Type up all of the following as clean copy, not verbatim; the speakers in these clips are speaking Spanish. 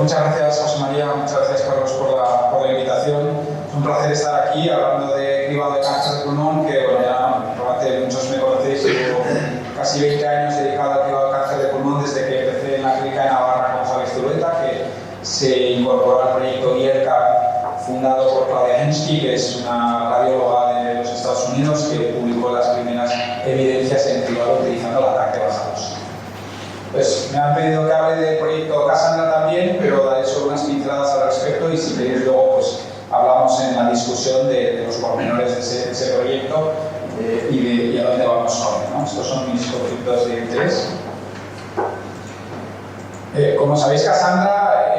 muchas gracias, José María, muchas gracias, Carlos, por la invitación. Es un placer estar aquí hablando de cribado de cáncer de pulmón, que bueno, ya probablemente muchos me conocéis, llevo casi 20 años dedicado al cribado de cáncer de pulmón desde que empecé en la clínica de Navarra con Javier Zulueta, que se incorporó al proyecto IERCA, fundado por Claudia Hensky, que es una radióloga de los Estados Unidos, que publicó las primeras evidencias en cribado utilizando la TAC de baja dosis. Pues me han pedido que hable del proyecto Cassandra también, pero daré solo unas pinceladas al respecto y si queréis luego pues hablamos en la discusión de los pormenores de ese proyecto y a dónde vamos hoy, ¿no? Estos son mis conflictos de interés. Como sabéis, Cassandra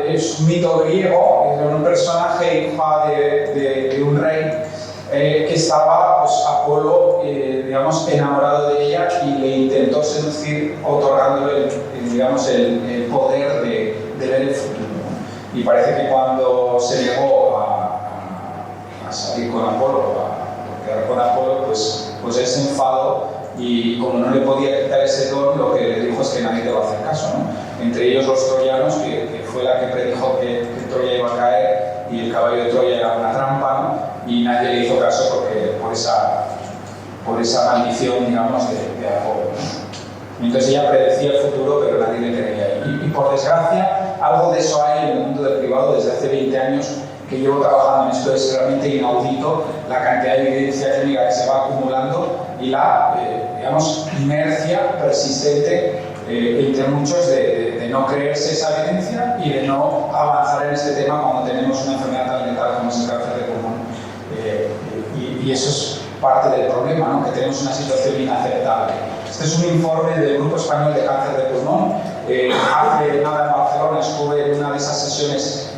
es un mito griego, era un personaje hija de un rey que estaba, pues, Apolo, digamos, enamorado de ella y le intentó seducir otorgándole, digamos, el poder de ver el futuro. Y parece que cuando se negó a salir con Apolo, a quedar con Apolo, pues él se enfadó y como no le podía quitar ese don, lo que le dijo es que nadie te va a hacer caso, ¿no? Entre ellos los troyanos, que fue la que predijo que Troya iba a caer y el caballo de Troya era una trampa, ¿no? Y nadie le hizo caso por esa maldición, digamos, de Apolo, ¿no? Entonces ella predecía el futuro, pero nadie le creía. Y por desgracia, algo de eso hay en el mundo del privado desde hace 20 años que llevo trabajando en esto. Es realmente inaudito la cantidad de evidencia clínica que se va acumulando y la, digamos, inercia persistente entre muchos de no creerse esa evidencia y de no avanzar en este tema cuando tenemos una enfermedad tan letal como es el cáncer de pulmón. Y eso es parte del problema, ¿no? Que tenemos una situación inaceptable. Este es un informe del Grupo Español de Cáncer de Pulmón. Hace nada en Barcelona estuve en una de esas sesiones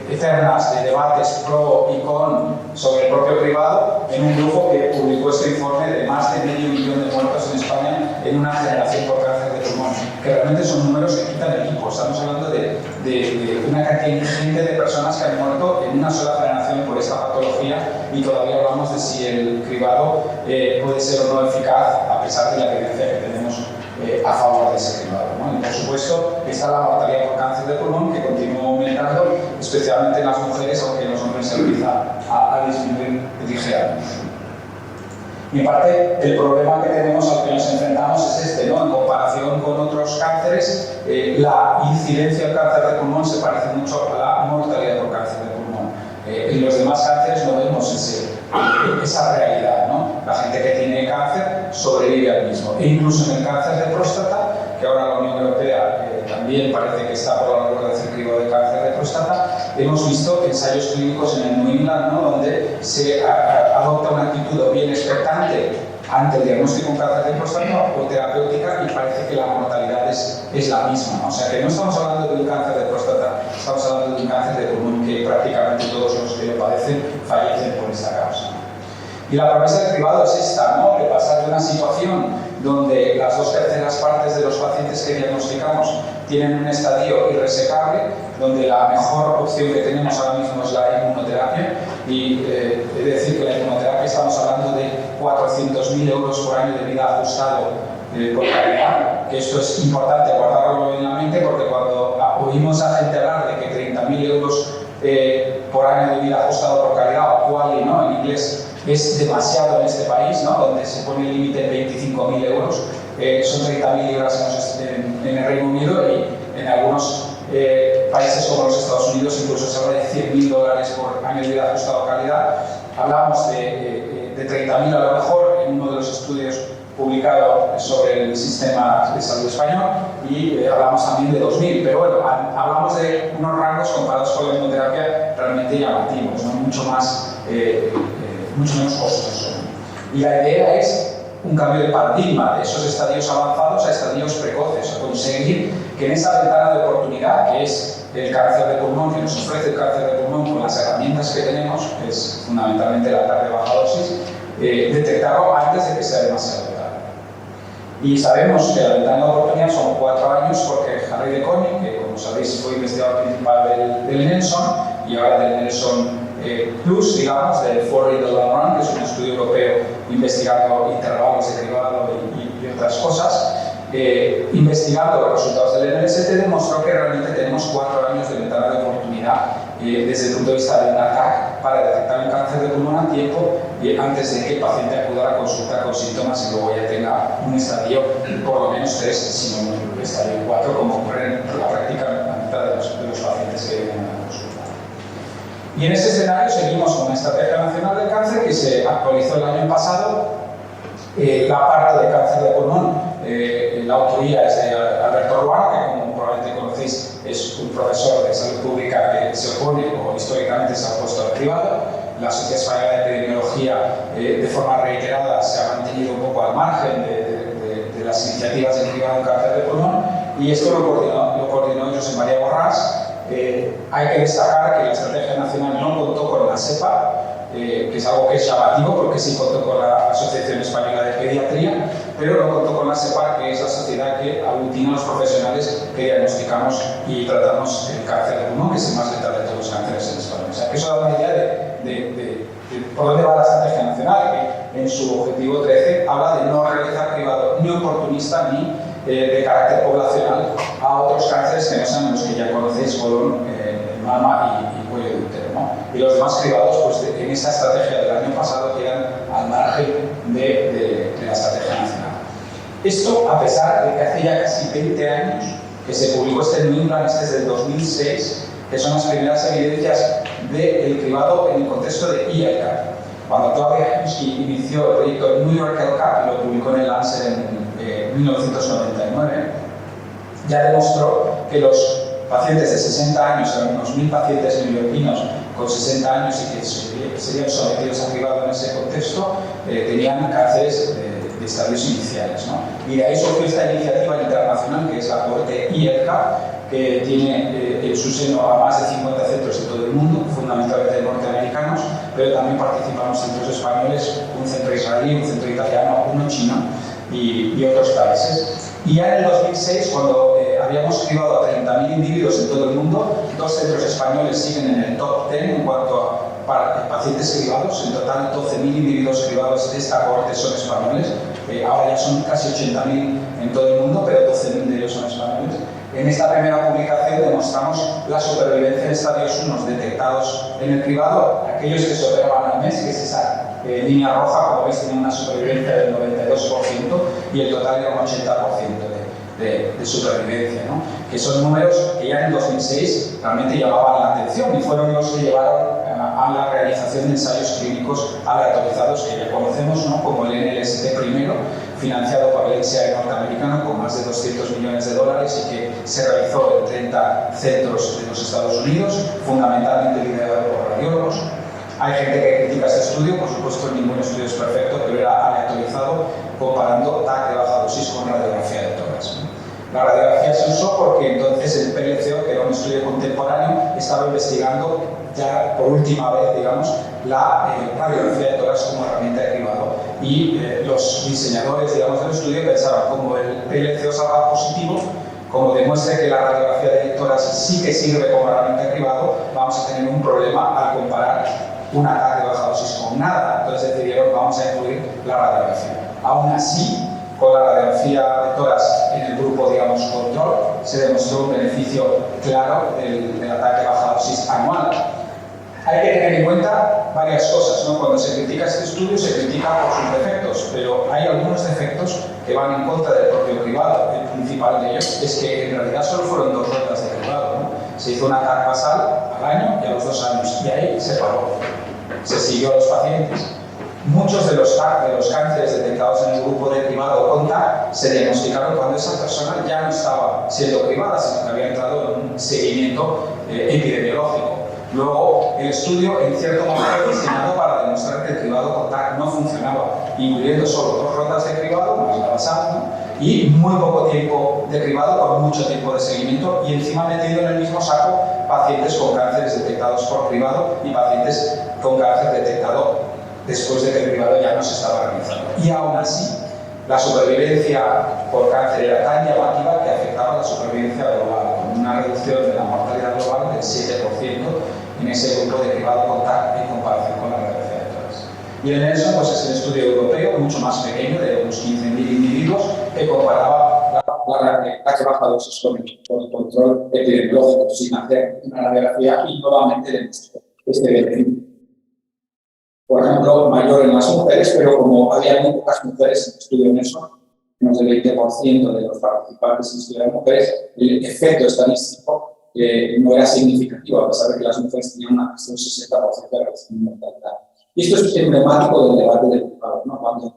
eternas de debates pro y con sobre el propio privado en un grupo que publicó este informe de más de 500.000 de muertos en España en una generación por cáncer de pulmón, que realmente son números que quitan el equipo. Estamos hablando de una cantidad ingente de personas que han muerto en una sola generación por esta patología y todavía hablamos de si el cribado puede ser o no eficaz a pesar de la evidencia que tenemos a favor de ese cribado, ¿no? Y por supuesto está la mortalidad por cáncer de pulmón que continúa aumentando, especialmente en las mujeres, aunque en los hombres se empieza a disminuir ligeramente. Y en parte el problema que tenemos al que nos enfrentamos es este, ¿no? En comparación con otros cánceres, la incidencia del cáncer de pulmón se parece mucho a la mortalidad por cáncer de pulmón. En los demás cánceres no vemos esa realidad, ¿no? La gente que tiene cáncer sobrevive al mismo. E incluso en el cáncer de próstata, que ahora la Unión Europea también parece que está por la labor de hacer cribado de cáncer de próstata, hemos visto ensayos clínicos en el New England, ¿no? Donde se adopta una actitud o bien expectante ante el diagnóstico de un cáncer de próstata o terapéutica y parece que la mortalidad es la misma, ¿no? O sea que no estamos hablando de un cáncer de próstata, estamos hablando de un cáncer de pulmón que prácticamente todos los que lo padecen fallecen por esta causa. Y la promesa del cribado es esta, ¿no? De pasar de una situación donde las 2/3 partes de los pacientes que diagnosticamos tienen un estadio irresecable, donde la mejor opción que tenemos ahora mismo es la inmunoterapia, y es decir que la inmunoterapia estamos hablando de 400.000 euros por año de vida ajustado por calidad, que esto es importante guardarlo en la mente porque cuando oímos a gente hablar de que 30.000 euros por año de vida ajustado por calidad, o QALY, ¿no? En inglés, es demasiado en este país, ¿no? Donde se pone el límite en 25.000 euros, son 30.000 libras en el Reino Unido y en algunos países como los Estados Unidos incluso se habla de $100.000 por año de vida ajustado a calidad. Hablamos de 30.000 a lo mejor en uno de los estudios publicado sobre el sistema de salud español y hablamos también de 2.000, pero bueno, hablamos de unos rangos comparados con la inmunoterapia realmente llamativos, ¿no? Mucho menos costoso. Y la idea es un cambio de paradigma de esos estadios avanzados a estadios precoces, a conseguir que en esa ventana de oportunidad que es el cáncer de pulmón, que nos ofrece el cáncer de pulmón con las herramientas que tenemos, que es fundamentalmente la TAC de baja dosis, detectarlo antes de que sea demasiado tarde. Y sabemos que la ventana de oportunidad son 4 años porque Harry de Koning, que como sabéis fue investigador principal del Nelson y ahora del Nelson Plus, digamos, del For in the Long Run, que es un estudio europeo investigando intervalos de cribado y otras cosas, investigando los resultados del NLST, demostró que realmente tenemos 4 años de ventana de oportunidad desde el punto de vista de un ataque para detectar un cáncer de pulmón a tiempo antes de que el paciente acuda a la consulta con síntomas y luego ya tenga un estadio por lo menos 3, si no un estadio 4, como ocurre en la práctica en la mitad de los pacientes que vienen a la consulta. Y en ese escenario seguimos con la Estrategia Nacional del Cáncer, que se actualizó el año pasado. La parte de cáncer de pulmón, la autoría es de Alberto Ruano, que como probablemente conocéis es un profesor de salud pública que se opone o históricamente se ha opuesto al privado. La Sociedad Española de Epidemiología de forma reiterada se ha mantenido un poco al margen de las iniciativas del privado en cáncer de pulmón, y esto lo coordinó José María Borràs. Hay que destacar que la Estrategia Nacional no contó con la SEPA, que es algo que es llamativo porque sí contó con la Asociación Española de Pediatría, pero no contó con la SEPA, que es la sociedad que aglutina a los profesionales que diagnosticamos y tratamos el cáncer de pulmón, que es el más letal de todos los cánceres en España. O sea, que eso da una idea de por dónde va la Estrategia Nacional, que en su objetivo 13 habla de no realizar cribado ni oportunista ni de carácter poblacional a otros cánceres que no sean los que ya conocéis, colon, mama y cuello de útero, ¿no? Y los demás cribados, pues en esa estrategia del año pasado quedan al margen de la Estrategia Nacional. Esto a pesar de que hace ya casi 20 años que se publicó este New England, este es del 2006, que son las primeras evidencias del cribado en el contexto de ELCAP. Cuando todavía Husky inició el proyecto New York ELCAP y lo publicó en el Lancet en 1999, ya demostró que los pacientes de 60 años, eran unos 1000 pacientes neoyorquinos con 60 años y que serían sometidos a cribado en ese contexto, tenían cánceres de estadios iniciales, ¿no? Y de ahí surgió esta iniciativa internacional, que es la cohorte ELCAP, que tiene en su seno a más de 50 centros de todo el mundo, fundamentalmente norteamericanos, pero también participan centros españoles, un centro israelí, un centro italiano, uno chino y otros países. Y ya en el 2006, cuando habíamos cribado a 30.000 individuos en todo el mundo, 2 centros españoles siguen en el top 10 en cuanto a pacientes cribados. En total, 12.000 individuos cribados de esta cohorte son españoles. Ahora ya son casi 80.000 en todo el mundo, pero 12.000 de ellos son españoles. En esta primera publicación demostramos la supervivencia de estadios 1 detectados en el cribado, aquellos que superaban al mes, que es esa línea roja, como veis, tiene una supervivencia del 92% y el total era un 80% de supervivencia, ¿no? Que son números que ya en 2006 realmente llamaban la atención y fueron los que llevaron a la realización de ensayos clínicos aleatorizados que ya conocemos, ¿no? Como el NLST primero, financiado por el NCI norteamericano con más de $200 millones y que se realizó en 30 centros de los Estados Unidos, fundamentalmente liderado por radiólogos. Hay gente que critica este estudio, por supuesto ningún estudio es perfecto, pero era aleatorizado comparando TAC de baja dosis con radiografía de tórax. La radiografía se usó porque entonces el PLCO, que era un estudio contemporáneo, estaba investigando ya por última vez, digamos, la radiografía de tórax como herramienta de cribado. Y los diseñadores, digamos, del estudio pensaban, como el PLCO salga positivo, como demuestre que la radiografía de tórax sí que sirve como herramienta de cribado, vamos a tener un problema al comparar un ataque de baja dosis con nada. Entonces decidieron, vamos a incluir la radiografía. Aún así, con la radiografía de tórax en el grupo, digamos, control, se demostró un beneficio claro del ataque de baja dosis anual. Hay que tener en cuenta varias cosas, ¿no? Cuando se critica este estudio, se critica por sus defectos, pero hay algunos defectos que van en contra del propio cribado. El principal de ellos es que en realidad solo fueron 2 rondas de cribado, ¿no? Se hizo una TAC basal al año y a los 2 años, y ahí se paró. Se siguió a los pacientes. Muchos de los TAC, de los cánceres detectados en el grupo de cribado con TAC, se diagnosticaron cuando esa persona ya no estaba siendo cribada, sino que había entrado en un seguimiento epidemiológico. Luego, el estudio, en cierto modo, fue diseñado para demostrar que el cribado con TAC no funcionaba, incluyendo solo 2 rondas de cribado, más la basal, ¿no? Y muy poco tiempo de cribado con mucho tiempo de seguimiento, y encima metido en el mismo saco pacientes con cánceres detectados por cribado y pacientes con cáncer detectado después de que el cribado ya no se estaba realizando. Y aún así, la supervivencia por cáncer era tan llamativa que afectaba la supervivencia global, con una reducción de la mortalidad global del 7% en ese grupo de cribado con TAC en comparación con la radiografía de tórax. Y el NELSON, pues, es el estudio europeo, mucho más pequeño, de unos 15.000 individuos, que comparaba la ha trabajado con el control epidemiológico sin hacer una radiografía y nuevamente demostró este beneficio. Por ejemplo, mayor en las mujeres, pero como había muy pocas mujeres en el estudio Nelson, menos del 20% de los participantes en el estudio de mujeres, el efecto estadístico no era significativo, a pesar de que las mujeres tenían un 60% de reducción de mortalidad. Y esto es emblemático del debate del privado, ¿no? Cuando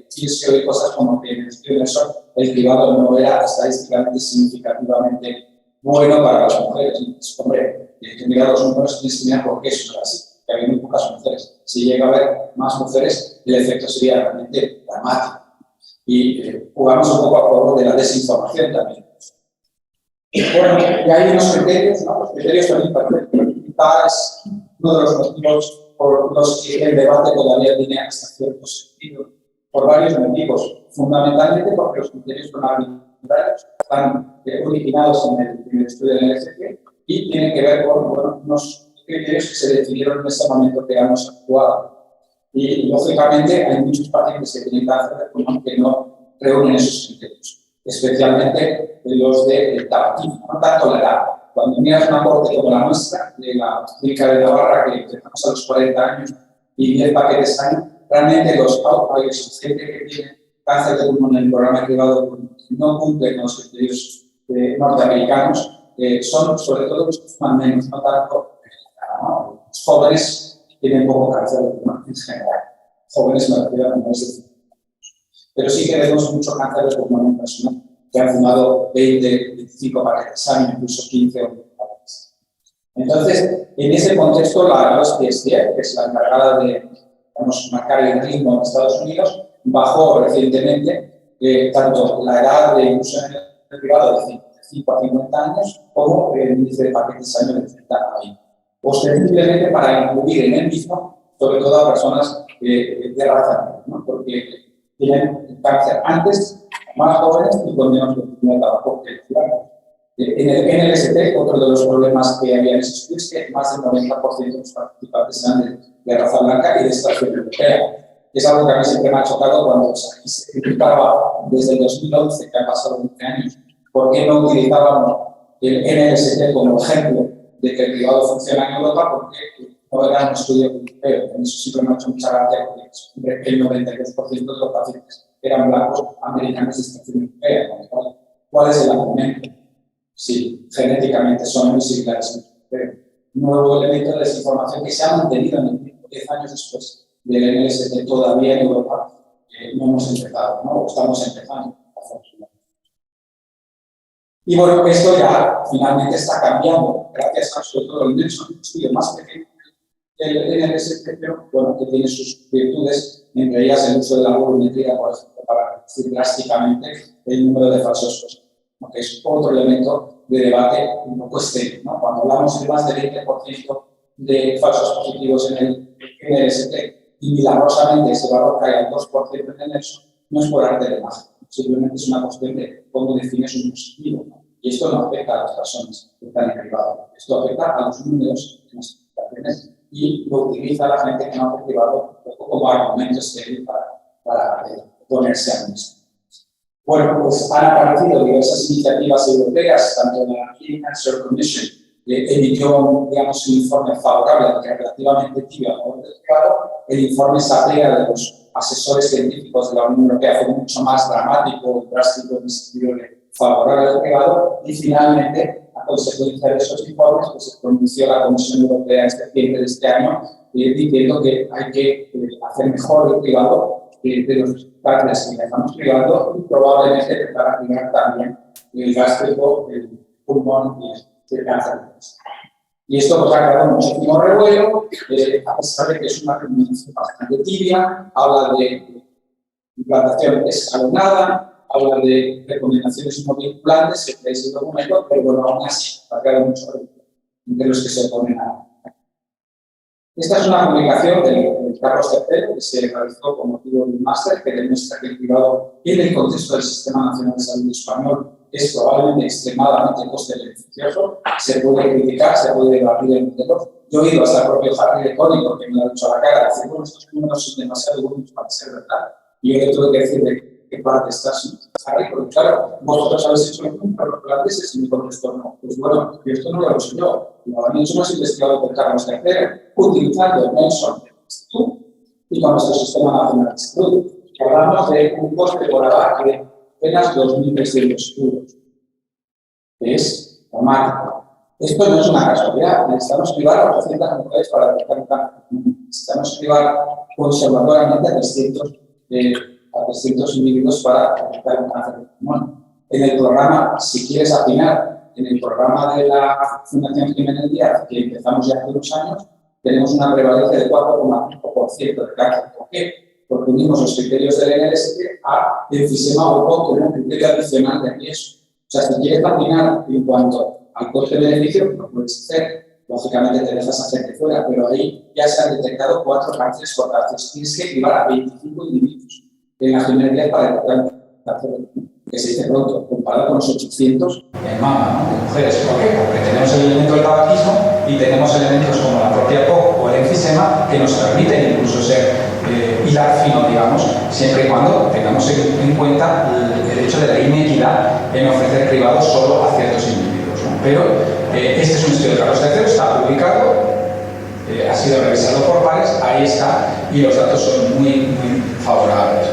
se oye cosas como que en el estudio Nelson el privado no era estadísticamente significativamente bueno para las mujeres. Entonces, hombre, mirar los números tienes que mirar por qué eso era así. Que había muy pocas mujeres. Si llega a haber más mujeres, el efecto sería realmente dramático. Y jugamos un poco a favor de la desinformación también. Bueno, y hay unos criterios, ¿no? Los criterios también es uno de los motivos por los que el debate todavía tiene hasta cierto sentido, por varios motivos. Fundamentalmente porque los criterios son arbitrarios, están originados en el estudio del LSC y tienen que ver con unos criterios que se definieron en ese momento que hemos actuado. Y, lógicamente, hay muchos pacientes que tienen cáncer de pulmón que no reúnen esos criterios, especialmente los de tabaquismo, no tanto la edad. Cuando miras una corte como la nuestra, de la clínica de Navarra, que empezamos a los 40 años y 10 paquetes año, realmente los outliers, gente que tiene cáncer de pulmón en el programa privado no cumplen los criterios norteamericanos, son sobre todo los que fuman menos, no tanto los jóvenes tienen poco cáncer de pulmón en general. Jóvenes me refiero a menores de 50 años. Pero sí que vemos mucho cáncer de pulmón en personas que han fumado 20, 25 paquetes año, incluso 15 o 20 paquetes. Entonces, en ese contexto, la OSPSDF, que es la encargada de marcar el ritmo en Estados Unidos, bajó recientemente tanto la edad de uso en el privado de 55 a 50 años como el índice de paquetes año de 30 a 20. Ostensiblemente para incluir en el mismo, sobre todo a personas de raza negra, ¿no? Porque tienen cáncer antes, más jóvenes y con menos consumo de tabaco que claro. En el NLST, otro de los problemas que había en ese estudio es que más del 90% de los participantes eran de raza blanca y de extracción europea. Es algo que a mí siempre me ha chocado cuando se criticaba desde el 2011, que han pasado 20 años, por qué no utilizábamos el NLST como ejemplo de que el privado funciona en Europa, porque no era un estudio europeo. Eso siempre me ha hecho mucha gracia, porque el 92% de los pacientes eran blancos americanos de extracción europea. ¿Cuál es el argumento? Sí, genéticamente son muy similares. Pero nuevo elemento de desinformación que se ha mantenido en el tiempo, 10 años después del NLST, todavía en Europa no hemos empezado, ¿no? O estamos empezando a funcionar. Y bueno, esto ya finalmente está cambiando, gracias a sobre todo el Nelson, un estudio más pequeño el NLST, pero bueno, que tiene sus virtudes, entre ellas el uso de la volumetría, por ejemplo, para reducir drásticamente el número de falsos positivos, que es otro elemento de debate un poco estéril, ¿no? Cuando hablamos de más del 20% de falsos positivos en el NLST y milagrosamente ese valor cae al 2% en el Nelson, no es por arte de magia, simplemente es una cuestión de cómo defines un positivo, ¿no? Y esto no afecta a las personas que están en privado, esto afecta a los números en las aplicaciones y lo utiliza la gente que no ha privado como argumento estéril para ponerse a mismo. Bueno, pues han aparecido diversas iniciativas europeas, tanto la Clean Cancer Commission, que emitió, digamos, un informe favorable, que es relativamente tibio a favor del privado. El informe SAPEA de los asesores científicos de la Unión Europea fue mucho más dramático y drástico en el sentido de favorable al privado. Y finalmente, a consecuencia de esos informes, pues se pronunció la Comisión Europea en septiembre de este año, diciendo que hay que hacer mejor el privado de los partners que estamos privando y probablemente empezar a privar también el gástrico, el pulmón y el cáncer. Y esto pues, ha creado muchísimo revuelo, a pesar de que es una recomendación bastante tibia, habla de implantación escalonada, habla de recomendaciones no vinculantes, que es el documento, pero bueno, aún así ha creado mucho revuelo entre los que se oponen a. Esta es una publicación del Carlos III, que se realizó con motivo de un máster, que demuestra que el privado, en el contexto del Sistema Nacional de Salud Español, es probablemente extremadamente coste-beneficioso. Se puede criticar, se puede debatir en modelos. Yo he ido hasta el propio Harry de Cónico, que me lo ha dicho a la cara, decir, bueno, estos números son demasiado buenos para ser verdad. Y yo le tuve que decir qué parte estás ahí, porque claro, vosotros habéis hecho lo mismo, pero los holandeses en mi contexto no. Pues bueno, esto no lo he hecho yo, lo han hecho más investigadores de Carlos III, utilizando el Nelson Institute y con nuestro sistema nacional de salud. Hablamos de un coste por abajo de apenas 2.300 euros. Es dramático. Esto no es una casualidad. Necesitamos privar a 800 mujeres para detectar un cáncer. Necesitamos privar conservatoriamente a 300 individuos para detectar un cáncer de pulmón. En el programa, si quieres afinar, en el programa de la Fundación Jiménez Díaz, que empezamos ya hace 2 años, tenemos una prevalencia de 4,5% de cáncer. ¿Por qué? Porque unimos los criterios del NLST a enfisema o como un criterio adicional de riesgo. O sea, si quieres afinar en cuanto al coste-beneficio, lo puedes hacer. Lógicamente te dejas a gente fuera, pero ahí ya se han detectado 4 cánceres por cáncer. Tienes que privar a 25 individuos en la Jiménez para detectar un cáncer que se dice pronto, comparado con los 800 en mama, ¿no? De mujeres. ¿Por qué? Porque tenemos el elemento del tabaquismo y tenemos elementos como la propia POC o el enfisema que nos permiten incluso ser hilar fino, digamos, siempre y cuando tengamos en cuenta el hecho de la inequidad en ofrecer cribados solo a ciertos individuos, ¿no? Pero este es un estudio de Carlos III, está publicado, ha sido revisado por pares, ahí está, y los datos son muy favorables.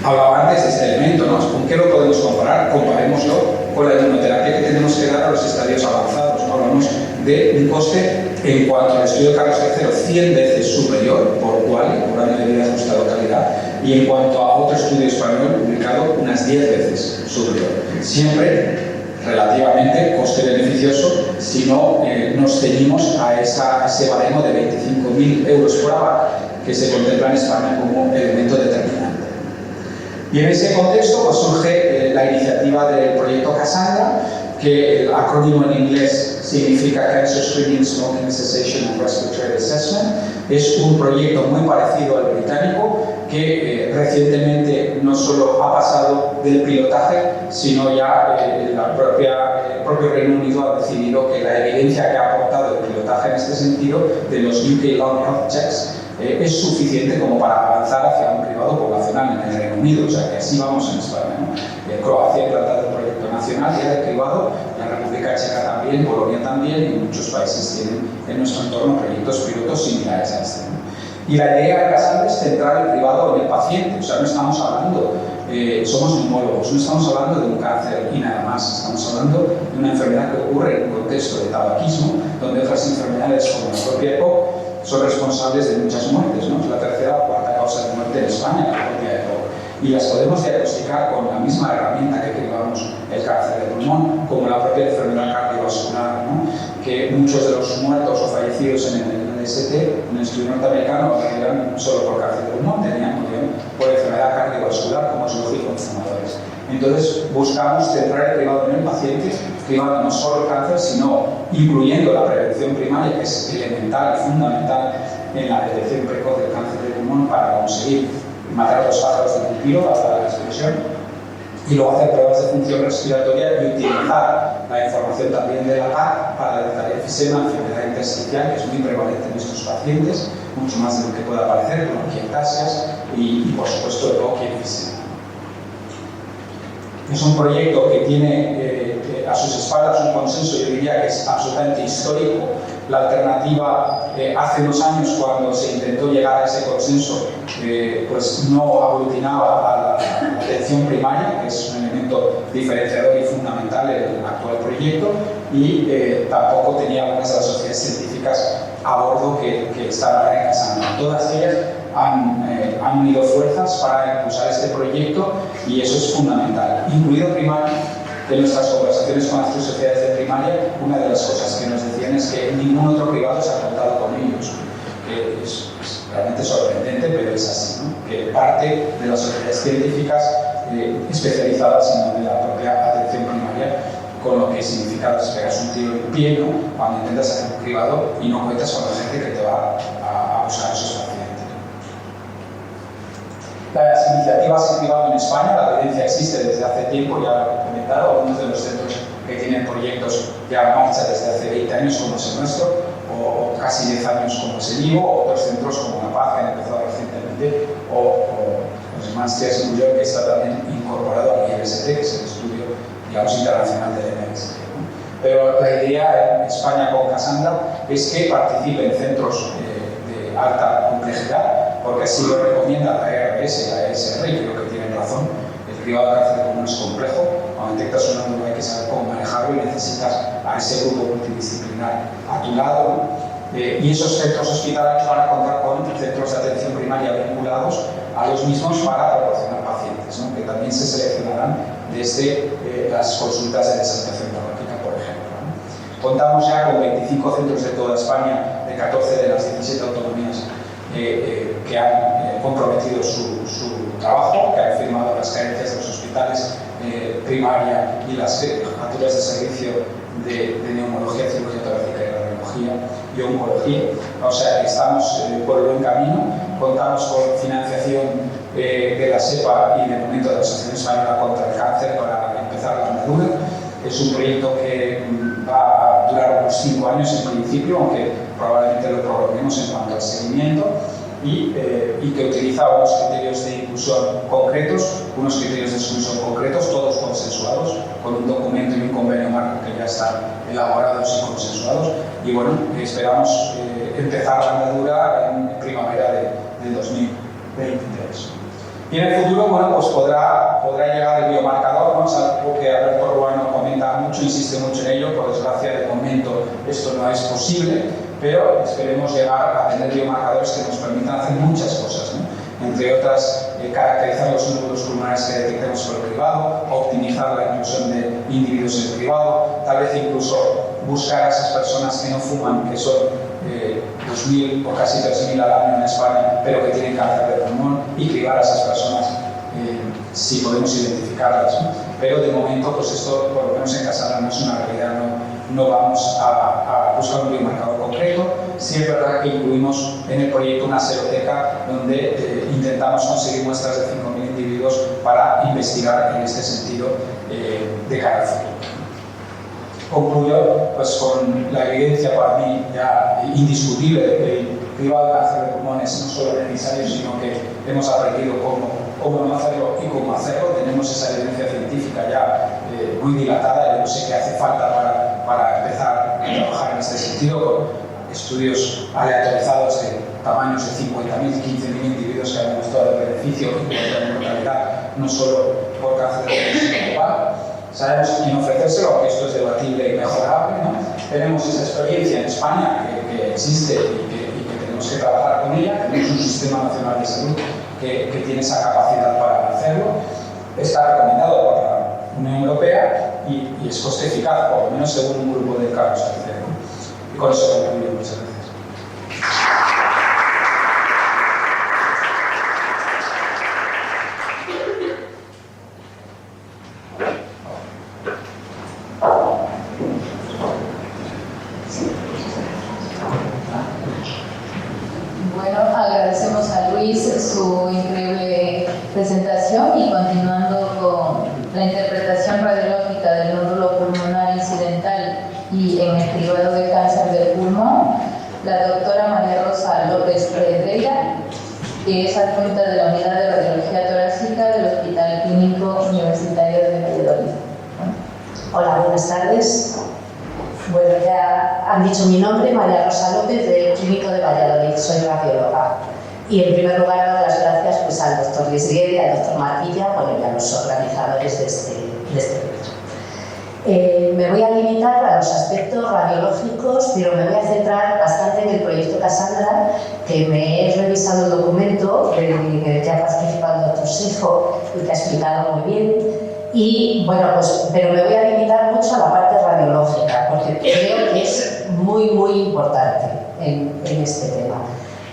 Hablaba antes de este elemento, ¿no? ¿Con qué lo podemos comparar? Comparémoslo con la inmunoterapia que tenemos que dar a los estadios avanzados, ¿no? Hablamos de un coste, en cuanto al estudio de Carlos III, 100 veces superior por QALY, por año de vida ajustado a calidad, y en cuanto a otro estudio español publicado, unas 10 veces superior. Siempre relativamente coste-beneficioso si no nos ceñimos a ese baremo de 25.000 euros por abajo que se contempla en España como elemento determinante. Y en ese contexto pues, surge la iniciativa del proyecto Cassandra, que el acrónimo en inglés significa Cancer Screening, Smoking Cessation and Respiratory Assessment. Es un proyecto muy parecido al británico que recientemente no solo ha pasado del pilotaje, sino ya el propio Reino Unido ha decidido que la evidencia que ha aportado el pilotaje en este sentido de los UK Lung Health Checks es suficiente como para avanzar hacia un cribado poblacional en el Reino Unido, o sea que así vamos en España, ¿no? Croacia ha implantado un proyecto nacional ya de cribado, la República Checa también, Polonia también, y muchos países tienen en nuestro entorno proyectos pilotos similares a este, ¿no? Y la idea de Cassandra es centrar el cribado en el paciente, o sea, no estamos hablando, somos neumólogos, no estamos hablando de un cáncer y nada más, estamos hablando de una enfermedad que ocurre en un contexto de tabaquismo, donde otras enfermedades como la propia EPOC son responsables de muchas muertes, ¿no? Es la tercera o cuarta causa de muerte en España, la propia EPOC. Y las podemos diagnosticar con la misma herramienta que cribamos el cáncer de pulmón, como la propia enfermedad cardiovascular, ¿no? Que muchos de los muertos o fallecidos en el NLST, en el estudio norteamericano, no eran solo por cáncer de pulmón, tenían por enfermedad cardiovascular, como es lógico en fumadores. Entonces buscamos centrar el cribado en el paciente, cribando no solo el cáncer, sino incluyendo la prevención primaria, que es elemental y fundamental en la detección precoz del cáncer de pulmón para conseguir matar a los pájaros de un tiro, hasta la expresión, y luego hacer pruebas de función respiratoria y utilizar la información también de la PAC para detectar enfisema, enfermedad intersticial, que es muy prevalente en estos pacientes, mucho más de lo que pueda parecer, bronquiectasias y por supuesto, EPOC y enfisema. Es un proyecto que tiene a sus espaldas un consenso, yo diría que es absolutamente histórico. La alternativa hace 2 años, cuando se intentó llegar a ese consenso, pues no aglutinaba a la atención primaria, que es un elemento diferenciador y fundamental en el actual proyecto, y tampoco tenía algunas de las sociedades científicas a bordo que estaban en Cassandra. Todas ellas han unido fuerzas para impulsar este proyecto y eso es fundamental, incluido primaria. En nuestras conversaciones con las 3 sociedades de primaria, una de las cosas que nos decían es que ningún otro privado se ha contado con ellos. Es realmente sorprendente, pero es así, ¿no? Que parte de las sociedades científicas especializadas en la propia atención primaria, con lo que significa despegarse un tiro en pie, ¿no? Cuando intentas hacer un cribado y no cuentas con la gente que te va a buscar esos pacientes. Las iniciativas en cribado en España, la evidencia existe desde hace tiempo, ya lo he comentado, algunos de los centros que tienen proyectos ya en marcha desde hace 20 años, como es el nuestro, o casi 10 años como es el IVO, o otros centros como La Paz, que han empezado recientemente, o Maestrías en New York está también incorporado al IMST, que es el estudio, digamos, internacional del MST, ¿no? Pero la idea en España con Cassandra es que participe en centros de alta complejidad, porque así lo recomienda la ERS y la ESR, y creo que tienen razón. El cribado de cáncer de pulmón es complejo, cuando detectas una nube hay que saber cómo manejarlo y necesitas a ese grupo multidisciplinar a tu lado, ¿no? Y esos centros hospitalarios van a contar con centros de atención primaria vinculados a los mismos para proporcionar pacientes, ¿no? Que también se seleccionarán desde las consultas de desactivación terapéutica, por ejemplo, ¿no? Contamos ya con 25 centros de toda España, de 14 de las 17 autonomías que han comprometido su trabajo, que han firmado las carencias de los hospitales primaria y las jefaturas de servicio de neumología, cirugía torácica y radiología y oncología. O sea, estamos por el buen camino. Contamos con financiación de la SEPA y de momento de la Asociación Española contra el Cáncer para empezar la andadura. Es un proyecto que va a durar unos 5 años en principio, aunque probablemente lo prolonguemos en cuanto al seguimiento, y que utiliza unos criterios de inclusión concretos, unos criterios de exclusión concretos, todos consensuados, con un documento y un convenio marco que ya están elaborados y consensuados. Y bueno, esperamos empezar la andadura en primavera de 2023. Y en el futuro, bueno, pues podrá llegar el biomarcador, ¿no? Es algo que Alberto Ruano comenta mucho, insiste mucho en ello. Por desgracia, de momento esto no es posible, pero esperemos llegar a tener biomarcadores que nos permitan hacer muchas cosas, ¿no? Entre otras, caracterizar los nódulos pulmonares que detectemos por el cribado, optimizar la inclusión de individuos en el cribado, tal vez incluso buscar a esas personas que no fuman, que son 2.000 o casi 3.000 al año en España, pero que tienen cáncer de pulmón, y cribar a esas personas si podemos identificarlas, ¿no? Pero de momento, pues esto, por lo menos en Cassandra, no es una realidad, no vamos a buscar un biomarcador concreto. Sí es verdad que incluimos en el proyecto una seroteca donde intentamos conseguir muestras de 5.000 individuos para investigar en este sentido de cara al futuro. Concluyo pues, con la evidencia para mí ya indiscutible de que el cribado de cáncer de pulmones no solo es necesario, sino que hemos aprendido cómo no hacerlo y cómo hacerlo. Tenemos esa evidencia científica ya muy dilatada. Yo no sé qué hace falta para empezar a trabajar en este sentido, con estudios aleatorizados de tamaños de 50.000, 15.000 individuos que han demostrado el beneficio y la mortalidad, no solo por cáncer de pulmón, sino global. Sabemos quién ofrecérselo, aunque esto es debatible y mejorable, ¿no? Tenemos esa experiencia en España que existe y que tenemos que trabajar con ella. Tenemos un sistema nacional de salud que tiene esa capacidad para hacerlo. Está recomendado por la Unión Europea y es coste eficaz, por lo menos según un grupo de Carlos Arcero. Y con eso concluyo. Muchas gracias. Bueno, agradecemos a Luis su increíble presentación y continuando con la interpretación radiológica del nódulo pulmonar incidental y en el cribado de cáncer del pulmón, la doctora María Rosa López Pedreira, que es adjunta de la Unidad de Radiología Torácica del Hospital Clínico Universitario de Valladolid. Hola, buenas tardes. Bueno, ya han dicho mi nombre, María Rosa López, del Clínico de Valladolid, soy radióloga. Y en primer lugar, dar las gracias pues, al doctor Lisguer y al doctor Martilla, bueno, y a los organizadores de este evento. Me voy a limitar a los aspectos radiológicos, pero me voy a centrar bastante en el proyecto Cassandra, que me he revisado el documento en el que ha participado el doctor Sejo y que ha explicado muy bien. Y bueno, pues, pero me voy a limitar mucho a la parte radiológica, porque creo que es muy, muy importante en este tema.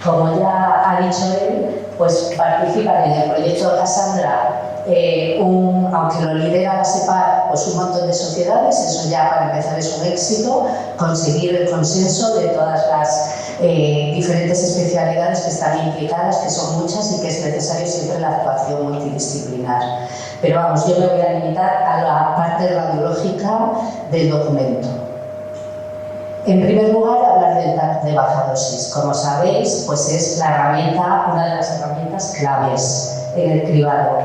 Como ya ha dicho él, pues participan en el proyecto Cassandra, aunque lo lidera la SEPAR, pues un montón de sociedades. Eso ya para empezar es un éxito, conseguir el consenso de todas las diferentes especialidades que están implicadas, que son muchas y que es necesario siempre la actuación multidisciplinar. Pero vamos, yo me voy a limitar a la parte radiológica del documento. En primer lugar, hablar del TAC de baja dosis. Como sabéis, pues es la herramienta, una de las herramientas claves en el cribado.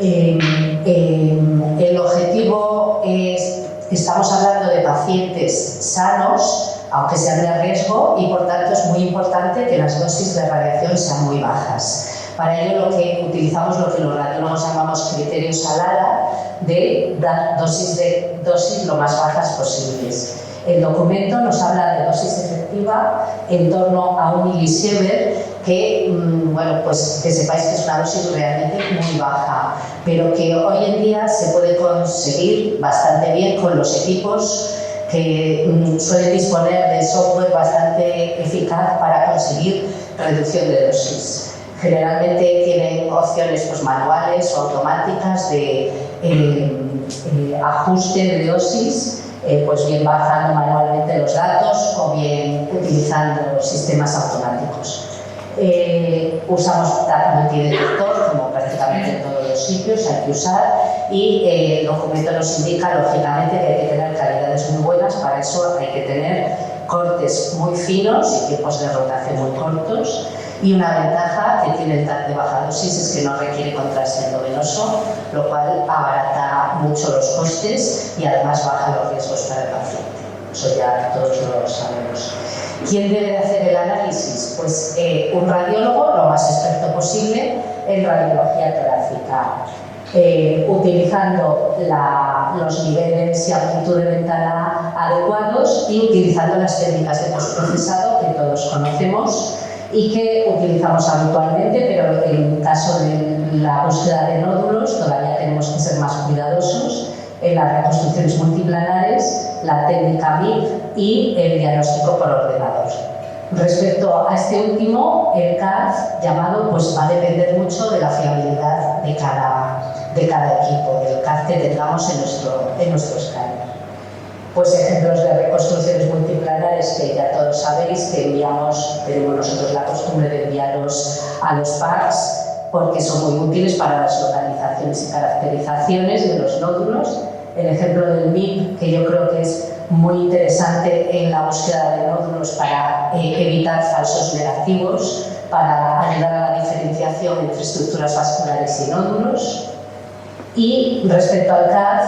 El objetivo es, estamos hablando de pacientes sanos, aunque sean de riesgo, y por tanto es muy importante que las dosis de radiación sean muy bajas. Para ello utilizamos lo que los radiólogos llamamos criterios ALARA, de dar dosis lo más bajas posibles. El documento nos habla de dosis efectiva en torno a 1 milisievert, que, bueno, pues que sepáis que es una dosis realmente muy baja, pero que hoy en día se puede conseguir bastante bien con los equipos que suelen disponer de software bastante eficaz para conseguir reducción de dosis. Generalmente tienen opciones pues, manuales o automáticas de ajuste de dosis, pues bien bajando manualmente los datos o bien utilizando sistemas automáticos. Usamos TAC multidetector, como prácticamente en todos los sitios hay que usar, y el documento nos indica, lógicamente, que hay que tener calidades muy buenas. Para eso hay que tener cortes muy finos y tiempos de rotación muy cortos. Y una ventaja que tiene el TAC de baja dosis es que no requiere contraste endovenoso, lo cual abarata mucho los costes y además baja los riesgos para el paciente. Eso ya todos lo sabemos. ¿Quién debe de hacer el análisis? Pues un radiólogo, lo más experto posible en radiología torácica, utilizando los niveles y amplitud de ventana adecuados y utilizando las técnicas de postprocesado que todos conocemos y que utilizamos habitualmente, pero en caso de la búsqueda de nódulos todavía tenemos que ser más cuidadosos en las reconstrucciones multiplanares, la técnica MIP y el diagnóstico por ordenador. Respecto a este último, el CAD llamado pues va a depender mucho de la fiabilidad de cada equipo, del CAD que tengamos en nuestro escáner. Pues ejemplos de reconstrucciones multiplanares que ya todos sabéis que tenemos nosotros la costumbre de enviarlos a los PACS porque son muy útiles para las localizaciones y caracterizaciones de los nódulos. El ejemplo del MIP, que yo creo que es muy interesante en la búsqueda de nódulos para evitar falsos negativos, para ayudar a la diferenciación entre estructuras vasculares y nódulos. Y respecto al CAD,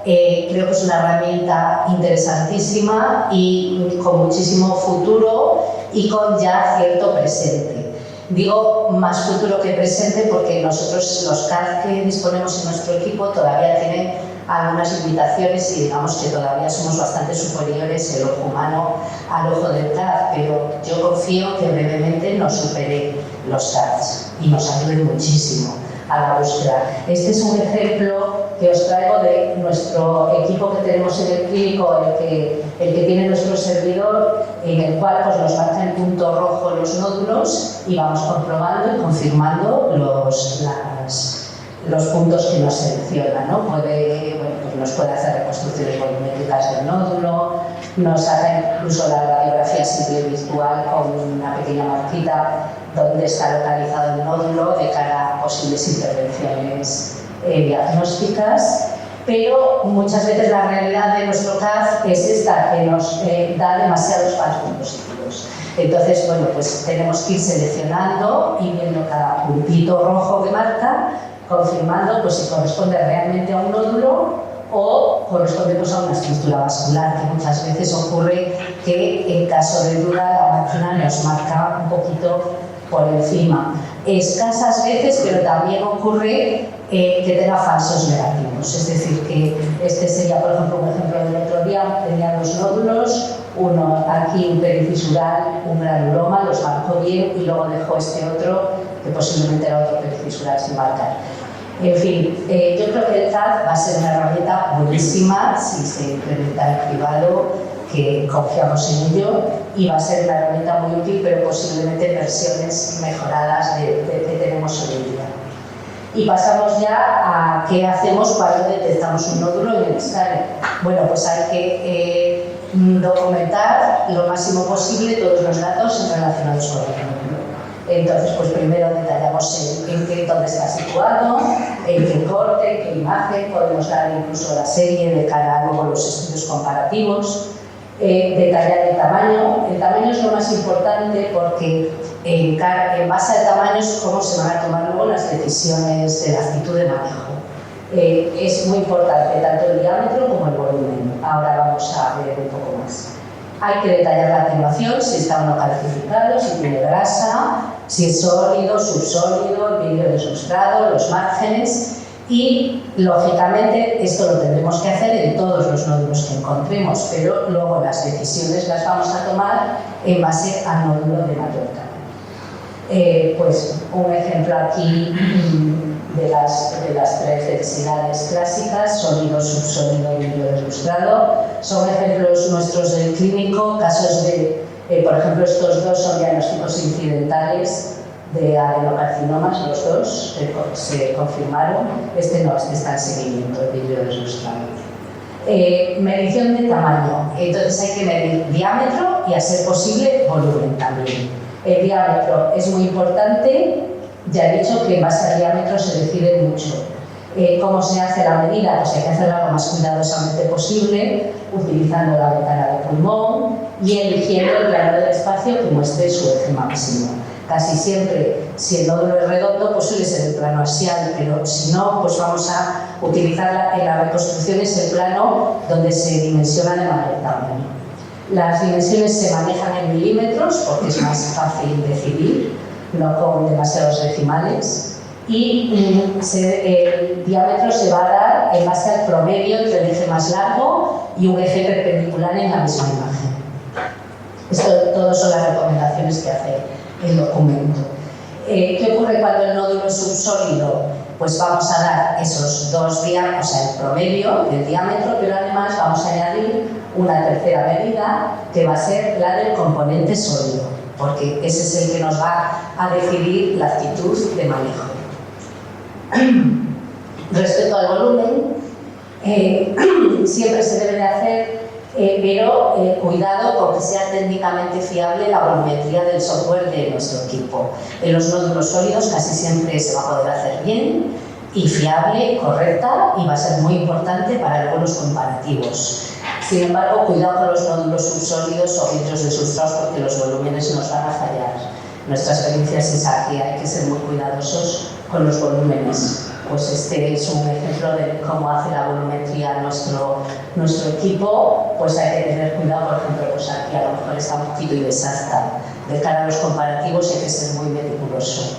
creo que es una herramienta interesantísima y con muchísimo futuro y con ya cierto presente. Digo más futuro que presente porque nosotros los CAD que disponemos en nuestro equipo todavía tienen algunas limitaciones y digamos que todavía somos bastante superiores el ojo humano al ojo del CAD, pero yo confío que brevemente nos supere los CADs y nos ayude muchísimo a la búsqueda. Este es un ejemplo que os traigo de nuestro equipo que tenemos en el clínico, el que tiene nuestro servidor, en el cual pues, nos marca en punto rojo los nódulos y vamos comprobando y confirmando los puntos que nos seleccionan, ¿no? Nos puede hacer reconstrucciones volumétricas del nódulo, nos hace incluso la radiografía simple virtual con una pequeña marquita donde está localizado el nódulo de cara a posibles intervenciones diagnósticas, pero muchas veces la realidad de nuestro CAD es esta, que nos da demasiados falsos positivos. Entonces, bueno, pues tenemos que ir seleccionando y viendo cada puntito rojo que marca, confirmando pues, si corresponde realmente a un nódulo o corresponde pues, a una estructura vascular, que muchas veces ocurre que en caso de duda la máquina nos marca un poquito por encima. Escasas veces, pero también ocurre que tenga falsos negativos, es decir, que este sería, por ejemplo, un ejemplo del otro día, tenía dos nódulos, uno aquí un perifisural, un granuloma, los marcó bien y luego dejó este otro, que posiblemente era otro perifisural sin marcar. En fin, yo creo que el CAD va a ser una herramienta buenísima si se implementa en privado, que confiamos en ello, y va a ser una herramienta muy útil, pero posiblemente versiones mejoradas que tenemos hoy en día. Y pasamos ya a qué hacemos cuando detectamos un nódulo en el escáner. Bueno, pues hay que documentar lo máximo posible todos los datos relacionados con el nódulo. Entonces, pues primero detallamos dónde está situado, en qué corte, en qué imagen, podemos dar incluso la serie de cara a luego los estudios comparativos. Detallar el tamaño. El tamaño es lo más importante porque en base al tamaño es cómo se van a tomar luego las decisiones de la actitud de manejo. Es muy importante tanto el diámetro como el volumen. Ahora vamos a ver un poco más. Hay que detallar la atenuación, si está o no calificado, si tiene grasa, si es sólido, subsólido, el vidrio deslumbrado, los márgenes. Y, lógicamente, esto lo tendremos que hacer en todos los nódulos que encontremos, pero luego las decisiones las vamos a tomar en base al nódulo de mayor tamaño. Pues un ejemplo aquí de las tres densidades clásicas, sólido, subsólido, vidrio deslumbrado. Son ejemplos nuestros del clínico, casos de, por ejemplo, estos dos son diagnósticos incidentales de adenocarcinomas, los dos se confirmaron. Este no, este está en seguimiento, el vidrio deslumbrado. Medición de tamaño, entonces hay que medir diámetro y, a ser posible, volumen también. El diámetro es muy importante, ya he dicho que en base al diámetro se decide mucho. ¿Cómo se hace la medida? Pues hay que hacerla lo más cuidadosamente posible, utilizando la ventana de pulmón y eligiendo el plano del espacio que muestre su eje máximo. Casi siempre, si el nódulo es redondo, pues suele ser el plano axial, pero si no, pues vamos a utilizar en las reconstrucciones el plano donde se dimensiona de mayor tamaño. Las dimensiones se manejan en milímetros porque es más fácil decidir, no con demasiados decimales, y el diámetro se va a dar en base al promedio entre el eje más largo y un eje perpendicular en la misma imagen. Esto todas son las recomendaciones que hace el documento. ¿Qué ocurre cuando el nódulo es subsólido? Pues vamos a dar esos dos diámetros, o sea, el promedio del diámetro, pero además vamos a añadir una tercera medida que va a ser la del componente sólido, porque ese es el que nos va a decidir la actitud de manejo. Respecto al volumen, siempre se debe de hacer, pero cuidado con que sea técnicamente fiable la volumetría del software de nuestro equipo. En los nódulos sólidos casi siempre se va a poder hacer bien y fiable, correcta, y va a ser muy importante para luego los comparativos. Sin embargo, cuidado con los nódulos subsólidos o vidrios de sustrados porque los volúmenes nos van a fallar. Nuestra experiencia es esa, que hay que ser muy cuidadosos con los volúmenes. Pues este es un ejemplo de cómo hace la volumetría nuestro equipo. Pues hay que tener cuidado, por ejemplo, pues aquí a lo mejor está un poquito y desasta. De cara a los comparativos hay que ser muy meticuloso.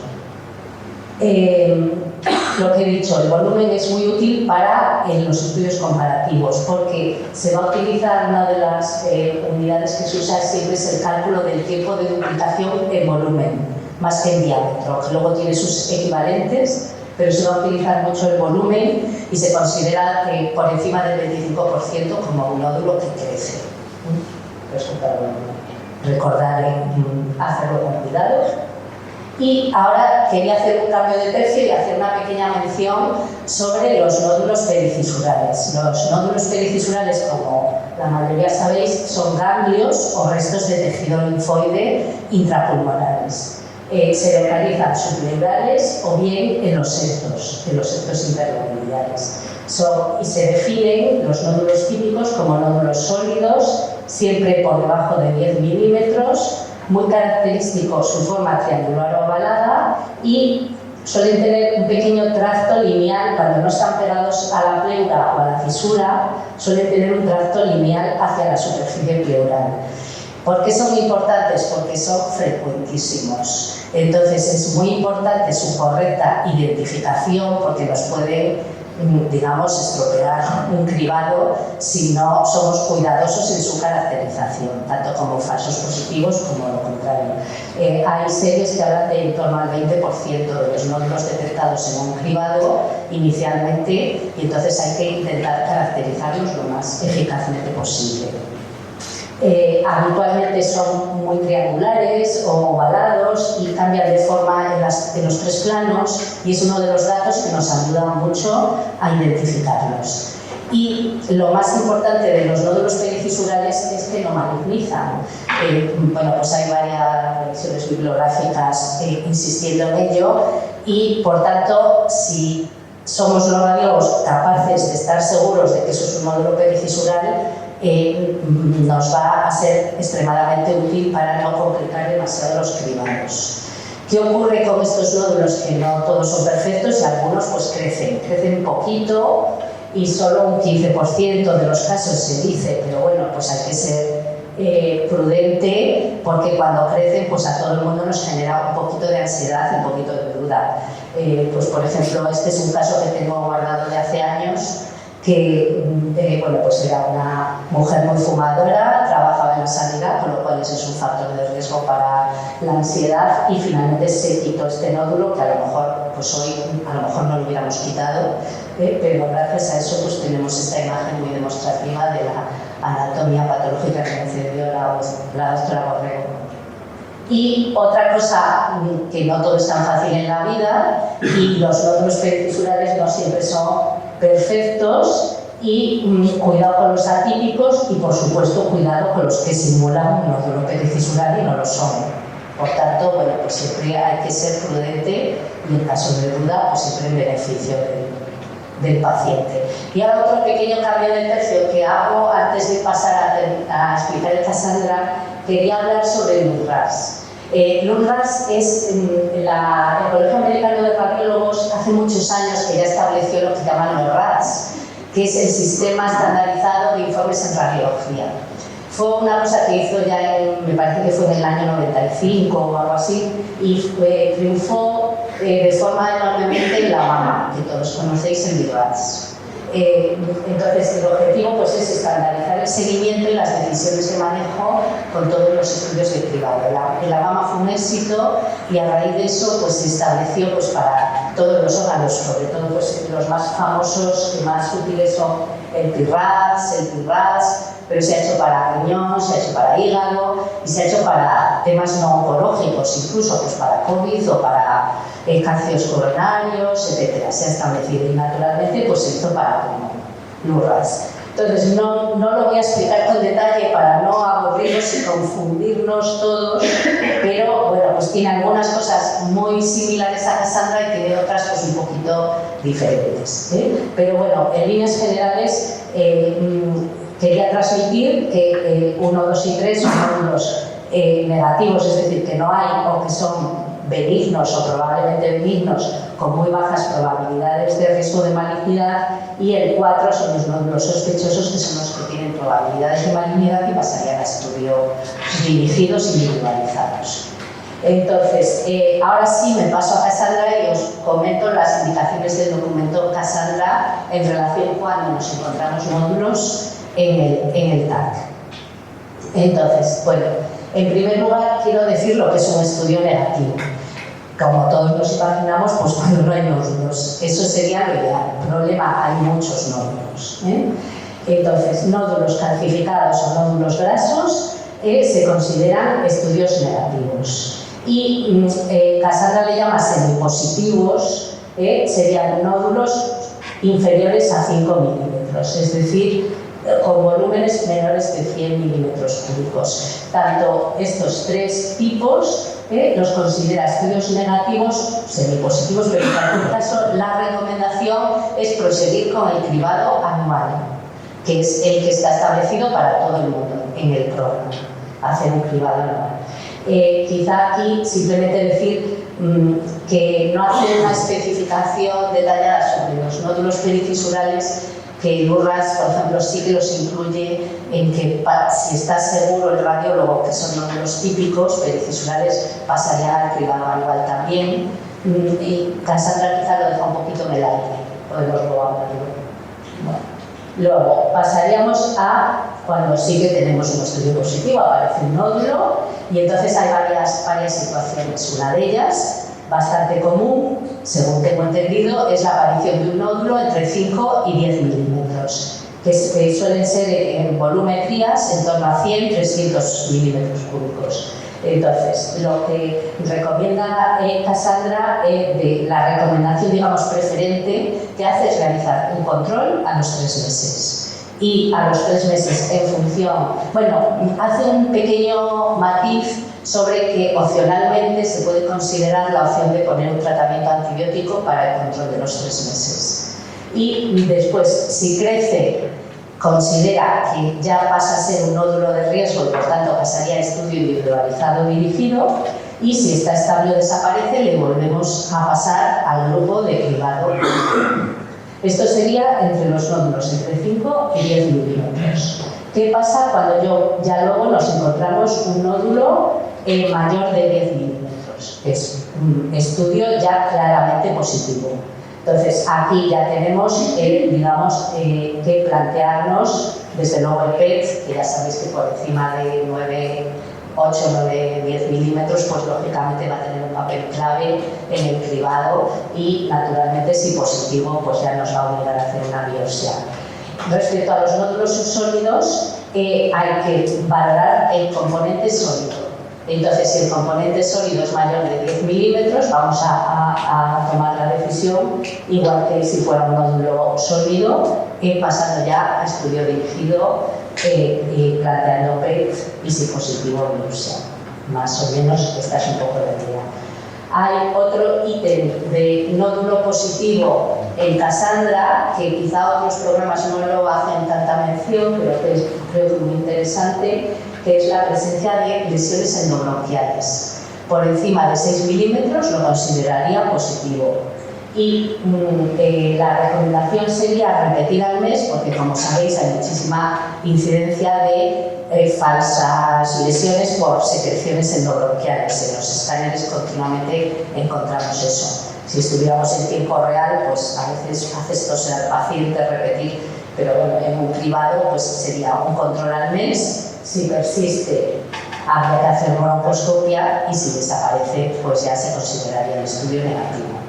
Lo que he dicho, el volumen es muy útil para los estudios comparativos porque se va a utilizar, una de las unidades que se usa siempre es el cálculo del tiempo de duplicación en volumen, más que en diámetro, que luego tiene sus equivalentes, pero se va a utilizar mucho el volumen y se considera que por encima del 25% como un nódulo que crece. Recordar hacerlo con cuidado. Y ahora quería hacer un cambio de tercio y hacer una pequeña mención sobre los nódulos perifisurales. Los nódulos perifisurales, como la mayoría sabéis, son ganglios o restos de tejido linfoide intrapulmonares. Se localizan subpleurales o bien en los septos interloculiares. Y se definen los nódulos típicos como nódulos sólidos, siempre por debajo de 10 milímetros, muy característico su forma triangular o ovalada y suelen tener un pequeño tracto lineal cuando no están pegados a la pleura o a la fisura, suelen tener un tracto lineal hacia la superficie pleural. ¿Por qué son importantes? Porque son frecuentísimos. Entonces es muy importante su correcta identificación porque nos puede, digamos, estropear un cribado si no somos cuidadosos en su caracterización, tanto como falsos positivos como lo contrario. Hay series que hablan de en torno al 20% de los nódulos detectados en un cribado inicialmente y entonces hay que intentar caracterizarlos lo más eficazmente posible. Habitualmente son muy triangulares o ovalados y cambian de forma en los tres planos y es uno de los datos que nos ayuda mucho a identificarlos. Y lo más importante de los nódulos perifisurales es que no malignizan. Bueno, pues hay varias revisiones bibliográficas insistiendo en ello y, por tanto, si somos los radiólogos capaces de estar seguros de que eso es un nódulo perifisural, nos va a ser extremadamente útil para no complicar demasiado los cribados. ¿Qué ocurre con estos nódulos? Que no todos son perfectos y algunos pues crecen un poquito y solo un 15% de los casos se dice, pero bueno, pues hay que ser prudente porque cuando crecen pues a todo el mundo nos genera un poquito de ansiedad y un poquito de duda. Pues por ejemplo, este es un caso que tengo guardado de hace años que bueno, pues era una mujer muy fumadora, trabajaba en la sanidad, con lo cual ese es un factor de riesgo para la ansiedad y finalmente se quitó este nódulo que a lo mejor pues hoy a lo mejor no lo hubiéramos quitado, pero gracias a eso pues tenemos esta imagen muy demostrativa de la anatomía patológica que me dio la doctora Borrego. Y otra cosa, que no todo es tan fácil en la vida y los nódulos perifisurales no siempre son perfectos y cuidado con los atípicos y por supuesto cuidado con los que simulan un nódulo perifisural y no lo son. Por tanto, bueno, pues siempre hay que ser prudente y en caso de duda, pues siempre en beneficio del paciente. Y ahora otro pequeño cambio de tercio que hago antes de pasar a explicar el Cassandra, quería hablar sobre el UNRAS. El UNRAS es el Colegio Americano de Radiólogos hace muchos años que ya estableció lo que llaman los RAS, que es el Sistema Estandarizado de Informes en Radiología. Fue una cosa que hizo ya, me parece que fue en el año 95 o algo así, y triunfó de forma enormemente en la mama, que todos conocéis en BIRADS. Entonces el objetivo pues, es estandarizar el seguimiento y las decisiones de manejo con todos los estudios de cribado. La mama fue un éxito y a raíz de eso pues, se estableció pues, para todos los órganos, sobre todo pues, los más famosos y más útiles son el PIRADS, el PIRAS, pero se ha hecho para riñón, se ha hecho para hígado y se ha hecho para temas no oncológicos, incluso pues, para COVID o para cánceres coronarios, etc. Se ha establecido y naturalmente pues, se hizo para NURRAS. Entonces no lo voy a explicar con detalle para no aburrirnos y confundirnos todos, pero bueno, pues tiene algunas cosas muy similares a Cassandra y tiene otras pues, un poquito diferentes. Pero bueno, en líneas generales quería transmitir que 1, 2 y 3 son nódulos negativos, es decir, que no hay o que son benignos o probablemente benignos con muy bajas probabilidades de riesgo de malignidad, y el 4 son los nódulos sospechosos, que son los que tienen probabilidades de malignidad y pasarían a estudios dirigidos y individualizados. Entonces, ahora sí me paso a Cassandra y os comento las indicaciones del documento Cassandra en relación cuando nos encontramos nódulos en el TAC. Entonces, bueno, en primer lugar quiero decir lo que es un estudio negativo. Como todos nos imaginamos, pues cuando no hay nódulos, eso sería lo ideal. El problema, hay muchos nódulos. Entonces, nódulos calcificados o nódulos grasos se consideran estudios negativos. Y Cassandra le llama semipositivos, serían nódulos inferiores a 5 milímetros, es decir, con volúmenes menores de 100 milímetros cúbicos. Tanto estos tres tipos los considera estudios negativos, semipositivos, pero en cualquier caso la recomendación es proseguir con el cribado anual, que es el que está establecido para todo el mundo en el programa, hacer un cribado anual. Quizá aquí simplemente decir que no hace una especificación detallada sobre los nódulos perifisurales, que el URRAS, por ejemplo, sí que los incluye en que si está seguro el radiólogo que son nódulos típicos perifisurales, pasaría al cribado anual también, y Cassandra quizá lo deja un poquito en el aire, podemos luego hablarlo. Bueno. Luego pasaríamos a cuando sí que tenemos un estudio positivo, aparece un nódulo y entonces hay varias situaciones. Una de ellas, bastante común, según tengo entendido, es la aparición de un nódulo entre 5 y 10 milímetros, que suelen ser en volumetrías en torno a 100-300 milímetros cúbicos. Entonces, lo que recomienda Cassandra, de la recomendación, digamos, preferente que hace es realizar un control a los 3 meses. Y a los 3 meses, en función, bueno, hace un pequeño matiz sobre que opcionalmente se puede considerar la opción de poner un tratamiento antibiótico para el control de los 3 meses. Y después, si crece considera que ya pasa a ser un nódulo de riesgo y por tanto pasaría a estudio individualizado dirigido, y si está estable o desaparece le volvemos a pasar al grupo de cribado. Esto sería entre los nódulos entre 5 y 10 milímetros. ¿Qué pasa cuando ya luego nos encontramos un nódulo mayor de 10 milímetros? Es un estudio ya claramente positivo. Entonces, aquí ya tenemos, digamos, que plantearnos, desde luego el PET, que ya sabéis que por encima de 8, 9, 10 milímetros, pues lógicamente va a tener un papel clave en el cribado y, naturalmente, si positivo, pues ya nos va a obligar a hacer una biopsia. Respecto a los nódulos subsólidos, hay que valorar el componente sólido. Entonces, si el componente sólido es mayor de 10 milímetros, vamos a tomar la decisión, igual que si fuera un nódulo sólido, pasando ya a estudio dirigido, planteando PET y, si positivo, biopsia. Más o menos, esta es un poco la idea. Hay otro ítem de nódulo positivo en Cassandra, que quizá otros programas no lo hacen tanta mención, pero que creo que es muy interesante, que es la presencia de lesiones endobronquiales. Por encima de 6 milímetros lo consideraría positivo. Y la recomendación sería repetir al mes, porque como sabéis hay muchísima incidencia de falsas lesiones por secreciones endobronquiales. En los escáneres continuamente encontramos eso. Si estuviéramos en tiempo real, pues a veces haces toser al paciente, repetir, pero bueno, en un cribado pues sería un control al mes. Si persiste, habría que hacer una broncooscopia, y si desaparece, pues ya se consideraría el estudio negativo.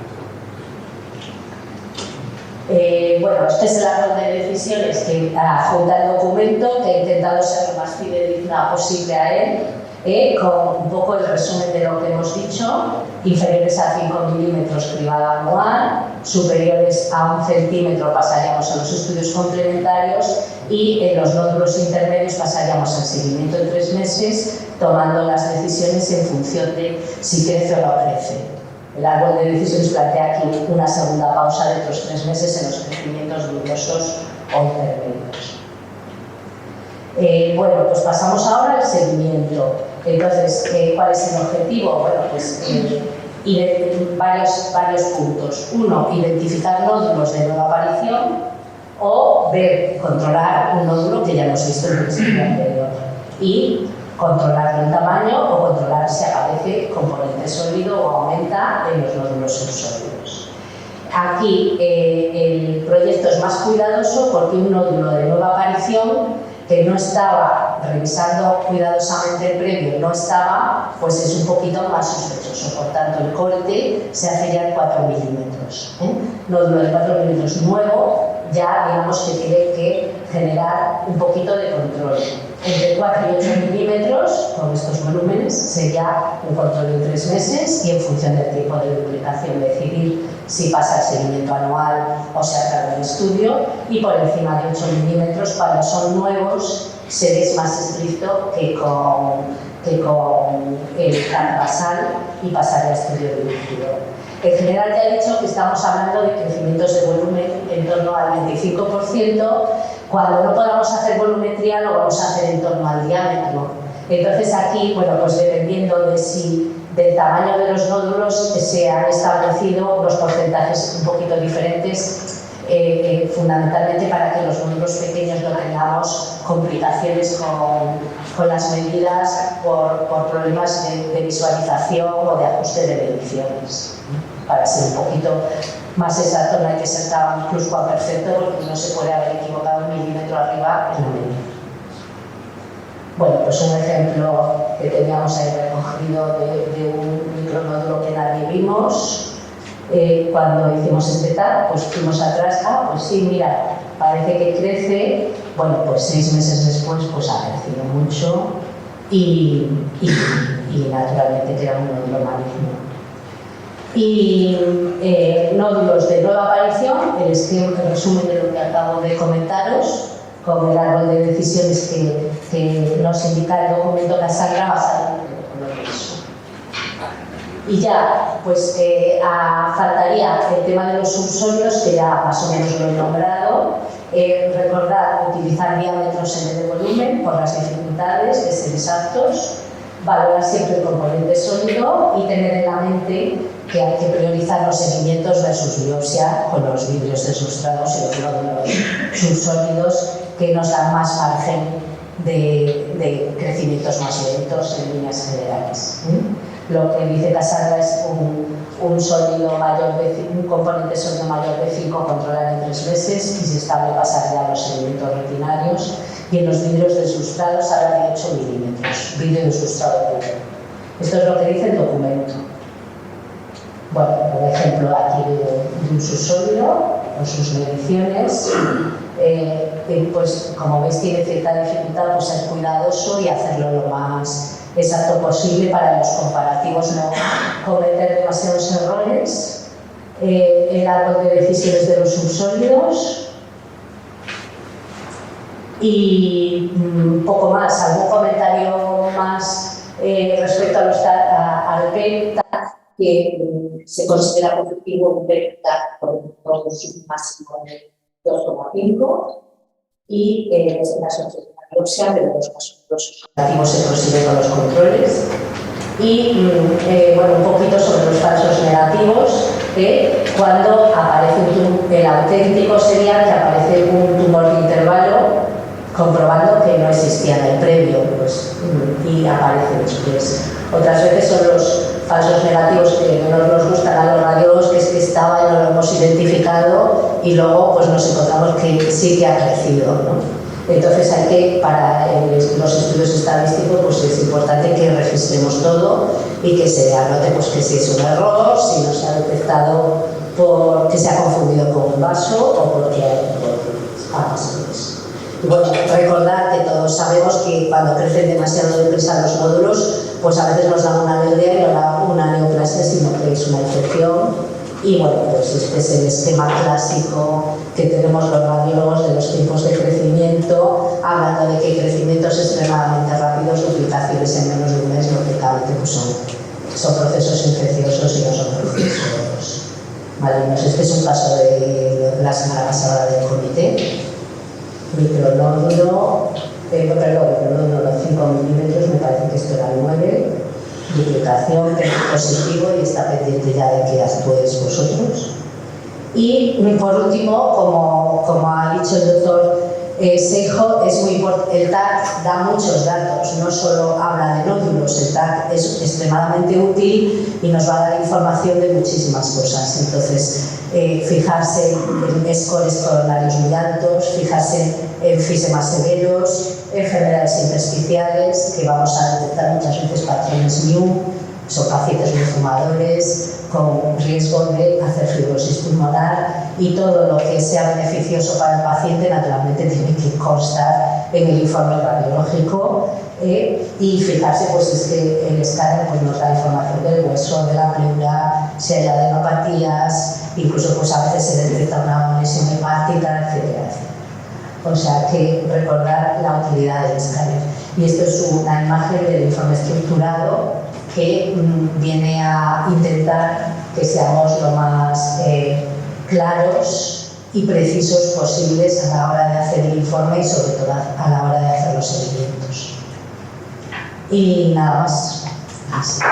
Bueno, este es el árbol de decisiones que adjunta el documento, que he intentado ser lo más fidedigna posible a él, con un poco el resumen de lo que hemos dicho: inferiores a 5 milímetros cribado anual, superiores a 1 centímetro pasaríamos a los estudios complementarios, y en los nódulos intermedios pasaríamos al seguimiento en 3 meses, tomando las decisiones en función de si crece o no crece. El árbol de decisiones plantea aquí una segunda pausa de otros 3 meses en los crecimientos dudosos o intermedios. Bueno, pues pasamos ahora al seguimiento. Entonces, ¿cuál es el objetivo? Bueno, pues varios puntos. Uno, identificar nódulos de nueva aparición, o controlar un nódulo que ya hemos visto en el estudio anterior, y controlar el tamaño o controlar si aparece componente sólido o aumenta en los nódulos subsólidos. Aquí el proyecto es más cuidadoso porque un nódulo de nueva aparición que no estaba, revisando cuidadosamente el previo, no estaba, pues es un poquito más sospechoso. Por tanto, el corte se hace ya en 4 milímetros. Nódulo de 4 milímetros nuevo, ya digamos que tiene que generar un poquito de control. Entre 4 y 8 milímetros, con estos volúmenes, sería un control en 3 meses, y en función del tiempo de duplicación decidir si pasa el seguimiento anual o se acaba el estudio. Y por encima de 8 milímetros, cuando son nuevos, es más estricto que con el plan basal, y pasaría a estudio dirigido. En general ya he dicho que estamos hablando de crecimientos de volumen en torno al 25%. Cuando no podamos hacer volumetría, lo vamos a hacer en torno al diámetro. Entonces aquí, bueno, pues dependiendo del tamaño de los nódulos, se han establecido unos porcentajes un poquito diferentes, fundamentalmente para que los nódulos pequeños no tengamos complicaciones con las medidas por problemas de visualización o de ajuste de mediciones. Para ser un poquito más exacto, no hay que ser tan pluscuamperfecto, porque no se puede haber equivocado 1 milímetro arriba en la medida. Bueno, pues un ejemplo que teníamos ahí recogido de un micronódulo que nadie vimos. Cuando hicimos este TAC, pues fuimos atrás, pues sí, mira, parece que crece. Bueno, pues 6 meses después pues ha crecido mucho, y naturalmente que era un nódulo maligno. Y nódulos de nueva aparición, el resumen de lo que acabo de comentaros, con el árbol de decisiones que nos indica el documento Cassandra basado en lo que es. Y ya, pues faltaría el tema de los subsólidos, que ya más o menos lo he nombrado. Recordar utilizar diámetros en vez de volumen por las dificultades de ser exactos, valorar siempre el componente sólido y tener en la mente que hay que priorizar los seguimientos versus biopsia con los vidrios deslustrados y los nódulos subsólidos que nos dan más margen de crecimientos más lentos en líneas generales. Lo que dice Cassandra es un sólido mayor un componente sólido mayor de 5 controlar en 3 meses y si estable pasar ya a los segmentos retinarios, y en los vidrios deslustrados habla de 8 milímetros, vidrio deslustrado puro. Esto es lo que dice el documento. Bueno, por ejemplo, aquí de un subsólido, con sus mediciones, pues como veis tiene cierta dificultad, pues ser cuidadoso y hacerlo lo más exacto posible para los comparativos, no cometer demasiados errores. El árbol de decisiones de los subsólidos y poco más, algún comentario más respecto a al PEPTAC, que se considera positivo un PEPTAC por su máximo de 2,5 y en este caso la biopsia, pero los casos operativos se consiguen con los controles. Y bueno, un poquito sobre los falsos negativos, cuando aparece el auténtico sería que aparece un tumor de intervalo comprobando que no existía en el previo, pues, y aparece después. Otras veces son los falsos negativos que menos nos gustan a los radiólogos, que es que estaba y no lo hemos identificado y luego pues nos encontramos que sí que ha crecido, ¿no? Entonces hay que, para los estudios estadísticos, pues es importante que registremos todo y que se anote pues, que si es un error, si no se ha detectado porque se ha confundido con un vaso o porque ha pasado eso. Y bueno, recordar que todos sabemos que cuando crecen demasiado deprisa los nódulos, pues a veces nos da una alergia y no da una neoplasia, sino que es una infección. Y bueno, pues este es el esquema clásico que tenemos los radiólogos de los tiempos de crecimiento, hablando de que crecimientos extremadamente rápidos, duplicaciones en menos de un mes, lógicamente pues son procesos infecciosos y no son procesos malignos. Este es un caso de la semana pasada del comité. Micronódulo, micronódulo 5 milímetros, me parece que esto era 9, duplicación, positivo y está pendiente ya de que actuéis vosotros. Y por último, como ha dicho el doctor Seijo, es muy importante, el TAC da muchos datos, no solo habla de nódulos, el TAC es extremadamente útil y nos va a dar información de muchísimas cosas. Entonces, fijarse en scores coronarios muy altos, fijarse en enfisemas severos, enfermedades intersticiales, que vamos a detectar muchas veces patrones NIU, son pacientes muy fumadores, con riesgo de hacer fibrosis pulmonar, y todo lo que sea beneficioso para el paciente naturalmente tiene que constar en el informe radiológico, y fijarse pues es que el escáner pues, nos da información del hueso, de la pleura, si hay adenopatías, incluso pues a veces se detecta una lesión hepática, etcétera, etcétera. O sea que recordar la utilidad del escáner. Y esto es una imagen del informe estructurado que viene a intentar que seamos lo más claros y precisos posibles a la hora de hacer el informe y sobre todo a la hora de hacer los seguimientos. Y nada más. Así que...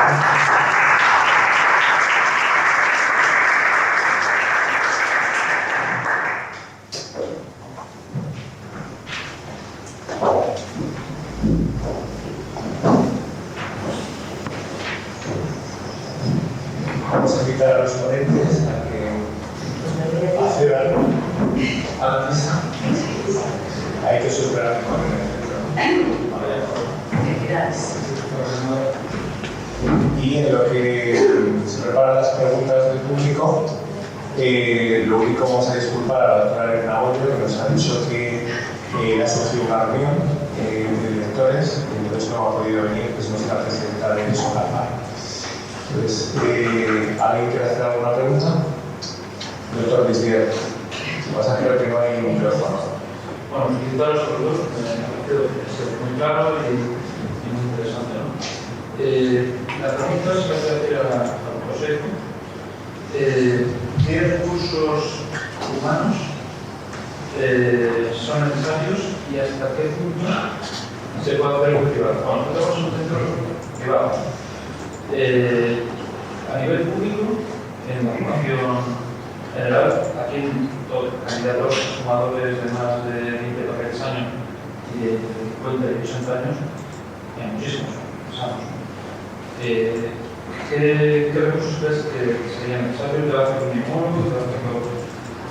Vamos a invitar a los ponentes a que accedan a la mesa. Hay que superar el y en lo que se preparan las preguntas del público, lo único vamos a disculpar a la doctora Elena Bollo, que nos ha dicho que ha surgido una reunión de directores y entonces no ha podido venir, pues no será presidenta de SOCAPA. Entonces, ¿alguien quiere hacer alguna pregunta? Doctor Bisdier, vas a creer que no hay un micrófono. Bueno, felicitar a los dos, me ha parecido que ha sido muy claro y muy interesante, ¿no? La pregunta se la voy a decir a José. ¿Qué recursos humanos son necesarios y hasta qué punto se puede hacer cultivar. Bueno, nosotros somos un centro privado. A nivel público, en la formación general, aquí en candidatos sumadores de más de 20 paquetes años y de 50 y 80 años, hay muchísimos, pensamos. ¿Qué recursos crees que serían necesarios? ¿Trabajo con inmuno? ¿Trabajo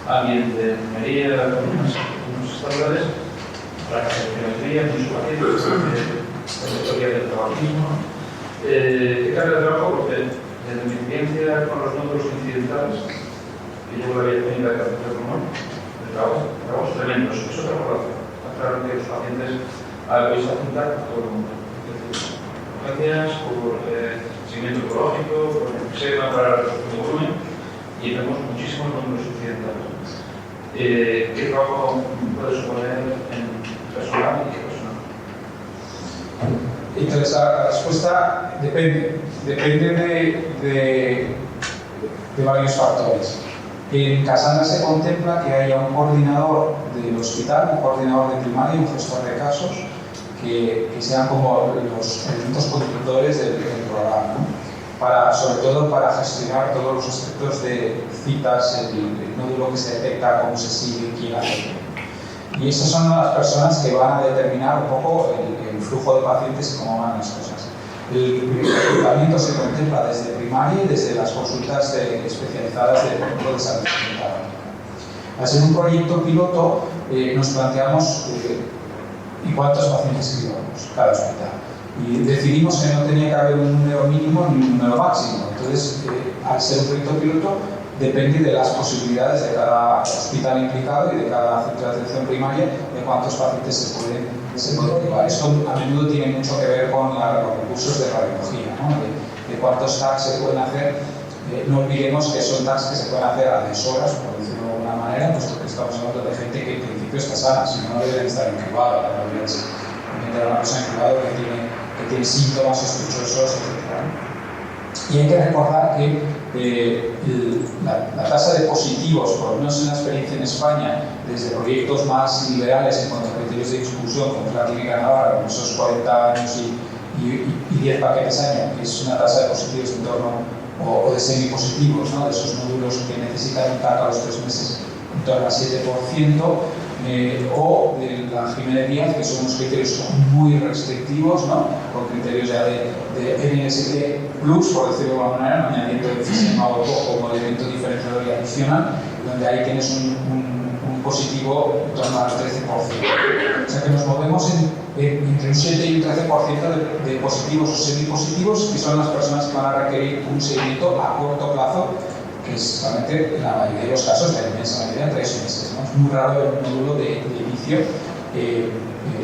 alguien de ingeniería? ¿Con unos estándares? Para que se geometría, muchos paquetes, de teoría del trabajismo. ¿Qué carga de trabajo? Porque desde mi experiencia con los nódulos incidentales, que llevo la vida técnica de cáncer de pulmón, de trabajos tremendos. Eso te recuerdo. Claro que los pacientes vais a apuntar a todo el mundo. Urgencias, por seguimiento ecológico, por eczema para el volumen, y tenemos muchísimos nódulos incidentales. ¿Qué trabajo puede suponer en personal y qué personal? Entonces la respuesta depende de varios factores. En Cassandra se contempla que haya un coordinador del hospital, un coordinador de primaria y un gestor de casos que sean como los elementos conductores del programa, ¿no? Sobre todo para gestionar todos los aspectos de citas, el nódulo que se detecta, cómo se sigue, quién hace. Y esas son las personas que van a determinar un poco el flujo de pacientes y cómo van las cosas. El reclutamiento se contempla desde primaria y desde las consultas especializadas del centro de salud mental. Al ser un proyecto piloto, nos planteamos ¿y cuántos pacientes criamos cada hospital? Y decidimos que no tenía que haber un número mínimo ni un número máximo. Entonces, al ser un proyecto piloto, depende de las posibilidades de cada hospital implicado y de cada centro de atención primaria de cuántos pacientes se pueden llevar. Esto a menudo tiene mucho que ver con los recursos de radiología, ¿no? de cuántos TACs se pueden hacer. No olvidemos que son TACs que se pueden hacer a deshoras, por decirlo de alguna manera, puesto que estamos hablando de gente que en principio está sana, si no deben estar incubados, no deberían meter a una persona incubada que tiene síntomas sospechosos, etc. Y hay que recordar que la tasa de positivos, por lo menos en la experiencia en España, desde proyectos más liberales en cuanto a criterios de exclusión, como es la Clínica Navarra, con esos 40 años y 10 paquetes año, que es una tasa de positivos en torno, o de semipositivos, ¿no? De esos nódulos que necesitan un TAC a los 3 meses, en torno al 7%, o de la Jiménez Díaz, que son unos criterios muy restrictivos, ¿no? Con criterios ya de NST plus, por decirlo de alguna manera, añadiendo el sistema auto como elemento diferenciador y adicional, donde ahí tienes un positivo en torno al 13%. O sea que nos movemos entre un 7 y un 13% de positivos o semipositivos, que son las personas que van a requerir un seguimiento a corto plazo, que es realmente en la mayoría de los casos, la inmensa mayoría, 3 meses, ¿no? Es muy raro ver un nódulo de inicio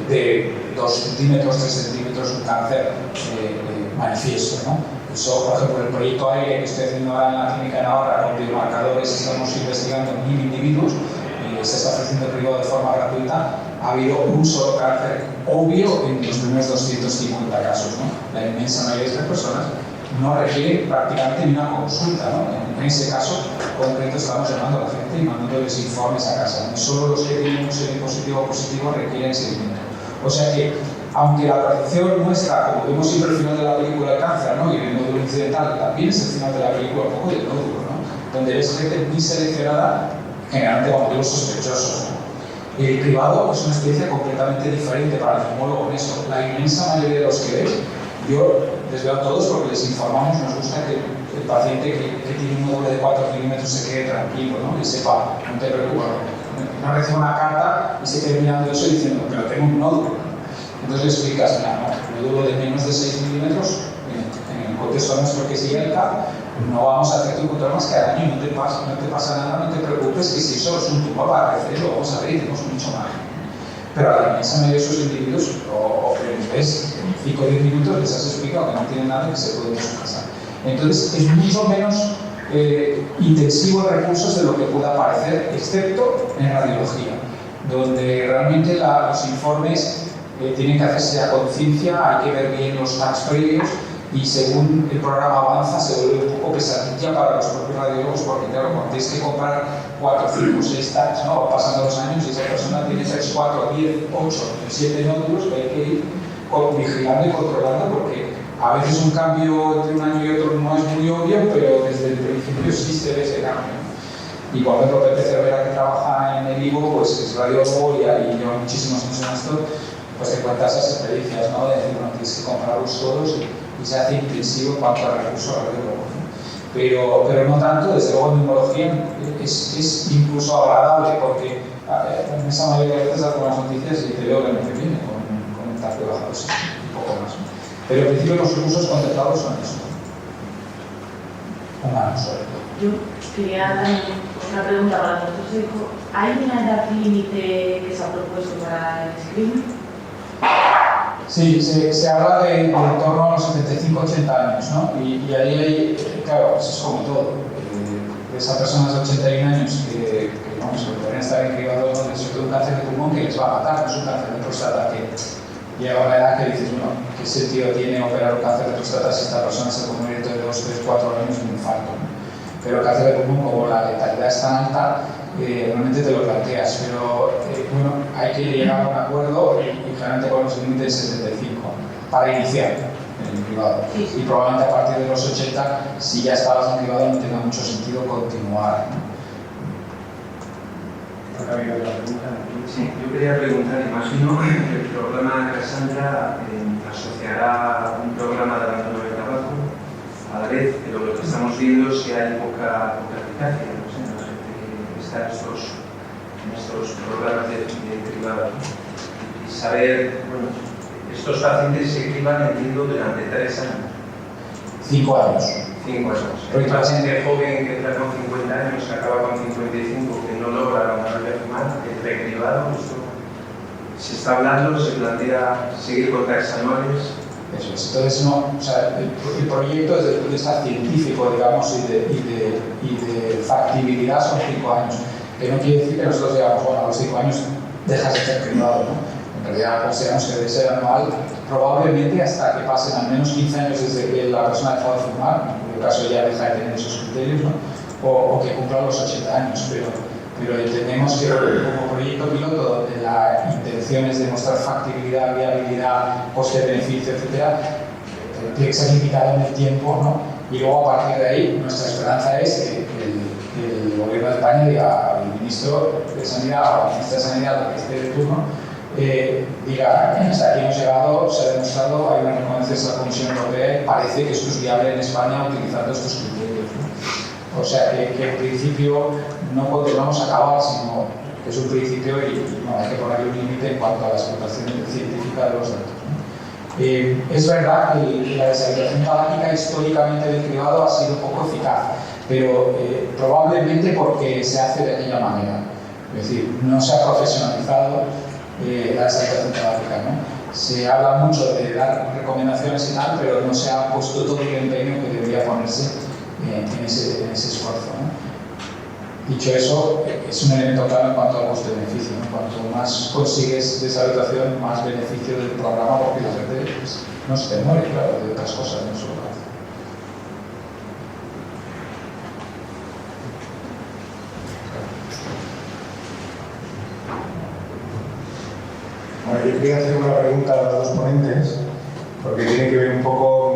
de 2 centímetros, 3 centímetros, un cáncer manifiesto, ¿no? Eso, por ejemplo, el proyecto AIRE que estoy haciendo ahora en la Clínica de Navarra con biomarcadores, estamos investigando 1000 individuos y se está ofreciendo privado de forma gratuita. Ha habido un solo cáncer obvio en los primeros 250 casos, ¿no? La inmensa mayoría de estas personas no requiere prácticamente ni una consulta, ¿no? En ese caso concreto estamos llamando a la gente y mandándoles informes a casa. No solo los que tienen un semipositivo o positivo requieren seguimiento. O sea que, aunque la percepción nuestra, como vemos siempre al final de la película de cáncer, ¿no? Y el nódulo incidental también es el final de la película, un poco del nódulo, ¿no? Donde ves gente muy seleccionada, generalmente con motivos sospechosos, ¿no? El privado es una experiencia completamente diferente para el neumólogo en eso. La inmensa mayoría de los que ves, yo les veo a todos porque les informamos, nos gusta que el paciente que tiene un nódulo de 4 milímetros se quede tranquilo, ¿no? Y sepa, no te preocupes, no recibe una carta y se quede mirando eso diciendo, pero tengo un nódulo. Entonces le explicas, mira, no, un nódulo de menos de 6 milímetros, en el contexto nuestro que sigue el CAP, no vamos a hacer tu control más que al año, no te pasa nada, no te preocupes, que si eso es un tumor va a crecer, lo vamos a ver y tenemos mucho margen. Pero a la inmensa mayoría de esos individuos, o ves en 5 o 10 minutos, les has explicado que no tienen nada y que se pueden ir a su casa. Entonces es mucho menos intensivo de recursos de lo que pueda parecer, excepto en radiología, donde realmente los informes tienen que hacerse a conciencia, hay que ver bien los TACs previos y según el programa avanza se vuelve un poco pesadilla para los propios radiólogos, porque claro, cuando tienes que comprar 4, 5, 6 tags, ¿no? Pasando los años y esa persona tiene 3, 4, 10, 8, 7 nódulos que hay que ir vigilando y controlando, porque a veces un cambio entre un año y otro no es muy obvio, pero desde el principio sí se ve ese cambio. Y por ejemplo, Pepe Cervera, que trabaja en el IVO, pues es radiólogo y lleva muchísimos años en esto, pues te cuenta esas experiencias, ¿no? De decir, bueno, tienes que comprarlos todos y se hace intensivo en cuanto a recursos radiólogos, ¿no? Pero no tanto, desde luego en neumología es incluso agradable, porque en esa mayoría de veces das buenas noticias y te veo el año que viene con un TAC de baja dosis, un poco más, ¿no? Pero en principio los usos contemplados son eso, humanos sobre todo. Yo quería dar una pregunta para el doctor Seijo. ¿Hay una edad límite que se ha propuesto para el screening? Sí, se habla de en torno a los 75-80 años, ¿no? Y ahí hay, claro, pues es como todo. Esas personas de 81 años que vamos, que podrían estar en cribado de sobre todo un cáncer de pulmón que les va a matar, no es un cáncer de próstata que llega a una edad que dices, bueno, ¿qué sentido tiene operar un cáncer de próstata si esta persona se puede morir dentro de 2, 3, 4 años de un infarto, ¿no? Pero el cáncer de pulmón, como la letalidad es tan alta, realmente te lo planteas, pero bueno, hay que llegar a un acuerdo y generalmente ponemos el límite de 75 para iniciar en el privado. Y probablemente a partir de los 80, si ya estabas en privado, no tenga mucho sentido continuar, ¿no? Sí, yo quería preguntar, imagino que el programa Cassandra asociará un programa de abandono de trabajo a la vez, pero lo que estamos viendo es que hay poca eficacia, no sé, la gente que está en estos programas de cribado. Y saber, bueno, estos pacientes se criban, entiendo, durante 3 años. 5 años. 5 años. El paciente joven que entra con 50 años, que acaba con 55, que no logra una vida humana, que es recribado, esto se está hablando, se plantea seguir con tags anuales. Eso es. Entonces, no, o sea, el proyecto desde el punto de vista científico, digamos, y de factibilidad son 5 años. Que no quiere decir que nosotros digamos, bueno, a los 5 años dejas de ser cribado, ¿no? En realidad consideramos que debe ser anual, probablemente hasta que pasen al menos 15 años desde que la persona ha dejado de fumar, en cuyo caso ya deja de tener esos criterios, ¿no? O que cumpla los 80 años, pero entendemos que como proyecto piloto donde la intención es demostrar factibilidad, viabilidad, coste-beneficio, etc., tiene que ser limitado en el tiempo, ¿no? Y luego a partir de ahí nuestra esperanza es que el gobierno de España diga al ministro de Sanidad o a la ministra de Sanidad, lo que esté de turno, diga, hasta aquí hemos llegado, se ha demostrado, hay una recomendación de la Comisión Europea y parece que esto es viable en España utilizando estos criterios, ¿no? O sea que en principio no continuamos a acabar, sino que es un principio y no, hay que ponerle un límite en cuanto a la explotación científica de los datos, ¿no? Es verdad que la deshabitación taláquica históricamente del cribado ha sido poco eficaz, pero probablemente porque se hace de aquella manera. Es decir, no se ha profesionalizado la deshabitación taláquica, ¿no? Se habla mucho de dar recomendaciones y tal, pero no se ha puesto todo el empeño que debería ponerse en ese esfuerzo, ¿no? Dicho eso, es un elemento clave en cuanto al coste-beneficio, ¿no? Cuanto más consigues deshabitación, más beneficio del programa, porque la gente pues, no se te muere, claro, de otras cosas, no solo cáncer. Bueno, yo quería hacer una pregunta a los dos ponentes, porque tiene que ver un poco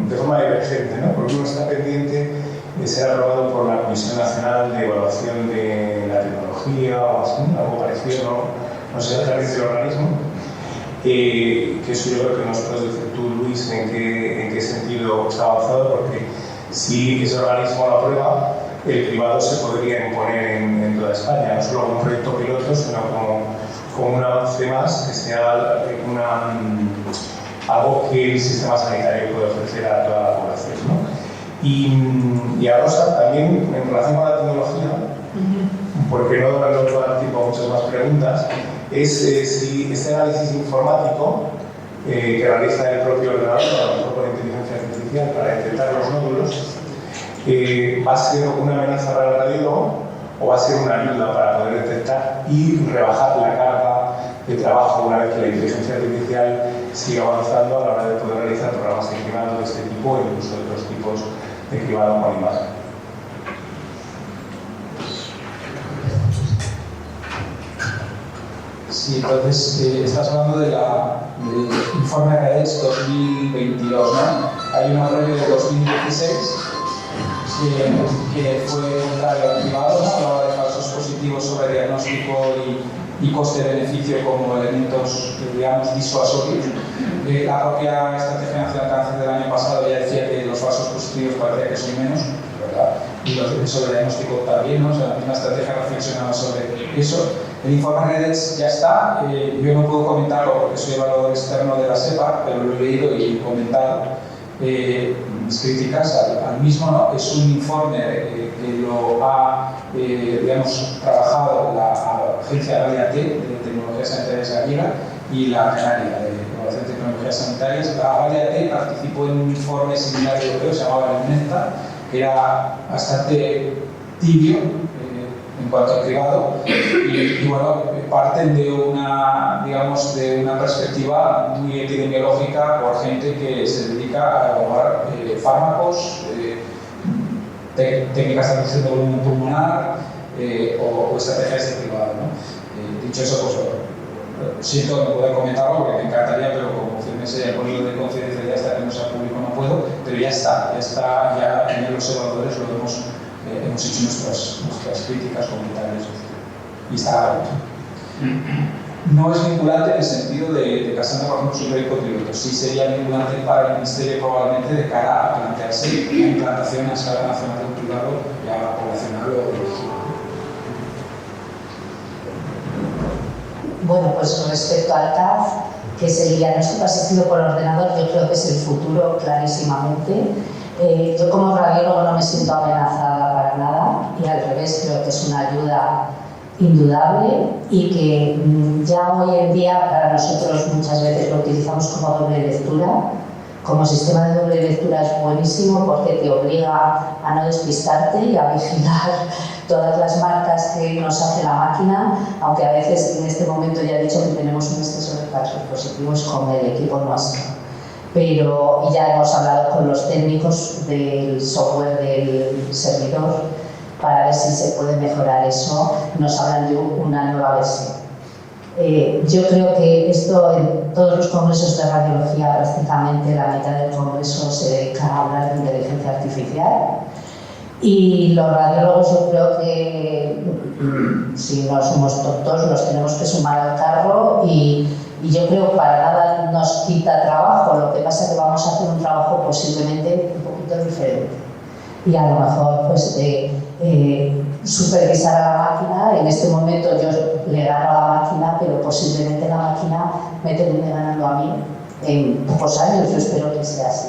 de forma divergente, ¿no? Porque uno está pendiente de ser aprobado por la Comisión Nacional de Evaluación de la Tecnología o así, algo parecido, no sé exactamente el organismo, que eso yo creo que nos puedes decir tú, Luis, en qué sentido está avanzado, porque si ese organismo lo aprueba, el privado se podría imponer en toda España, no solo como un proyecto piloto, sino como un avance más, que sea algo que el sistema sanitario puede ofrecer a toda la población, ¿no? Y a Rosa, también en relación con la tecnología, porque no va a dar tiempo a muchas más preguntas, es si este análisis informático que realiza el propio ordenador, a lo mejor con inteligencia artificial, para detectar los nódulos, va a ser una amenaza para el radiólogo o va a ser una ayuda para poder detectar y rebajar la carga de trabajo una vez que la inteligencia artificial siga avanzando a la hora de poder realizar programas de cribado de este tipo e incluso de otros tipos de cribado con imagen. Sí, entonces estás hablando del informe REDES 2022, ¿no? Hay uno previo de 2016 que fue contrario al cribado, ¿no? Hablaba de falsos positivos sobre diagnóstico y coste-beneficio como elementos, digamos, disuasorios. La propia Estrategia Nacional de Cáncer del año pasado ya decía que los falsos positivos parecía que son menos, ¿verdad? Y los sobre diagnóstico también, ¿no? O sea, la misma estrategia reflexionaba sobre eso. El informe REDES ya está, yo no puedo comentarlo porque soy evaluador externo de la SEPA, pero lo he leído y he comentado mis críticas al mismo, ¿no? Es un informe que lo ha, digamos, trabajado la Agencia Galia-T de Tecnologías Sanitarias Gallega y la Canaria de Evaluación de Tecnologías Sanitarias. La Galia-T participó en un informe similar europeo, se llamaba el UNECTA, que era bastante tibio en cuanto al cribado y bueno, parten de una, digamos, de una perspectiva muy epidemiológica por gente que se dedica a evaluar fármacos, técnicas de reducción de volumen pulmonar o estrategias de cribado, ¿no? Dicho eso, pues siento no poder comentarlo porque me encantaría, pero como firmese el código de confidencialidad hasta que no sea público no puedo, pero ya está, ya en los evaluadores lo hemos hecho nuestras críticas, comentarios, y está. No es vinculante en el sentido de Cassandra, por ejemplo, su proyecto piloto. Sí sería vinculante para el Ministerio probablemente de cara a plantearse la implantación a escala nacional de un privado ya poblacional o regional. Bueno, pues respecto al TAF, que es el diagnóstico asistido por ordenador, yo creo que es el futuro clarísimamente. Yo como radiólogo no me siento amenazada para nada y al revés creo que es una ayuda indudable y que ya hoy en día para nosotros muchas veces lo utilizamos como doble lectura. Como sistema de doble lectura es buenísimo porque te obliga a no despistarte y a vigilar todas las marcas que nos hace la máquina, aunque a veces en este momento ya he dicho que tenemos un exceso de falsos positivos con el equipo nuestro. Pero ya hemos hablado con los técnicos del software del servidor para ver si se puede mejorar eso. Nos hablan de una nueva versión. Yo creo que esto en todos los congresos de radiología, prácticamente la mitad del congreso se dedica a hablar de inteligencia artificial. Y los radiólogos yo creo que si no somos tontos nos tenemos que sumar al carro y yo creo que para nada nos quita trabajo, lo que pasa es que vamos a hacer un trabajo posiblemente un poquito diferente y a lo mejor pues supervisar a la máquina. En este momento yo le gano a la máquina, pero posiblemente la máquina me termine ganando a mí en pocos años. Yo espero que sea así.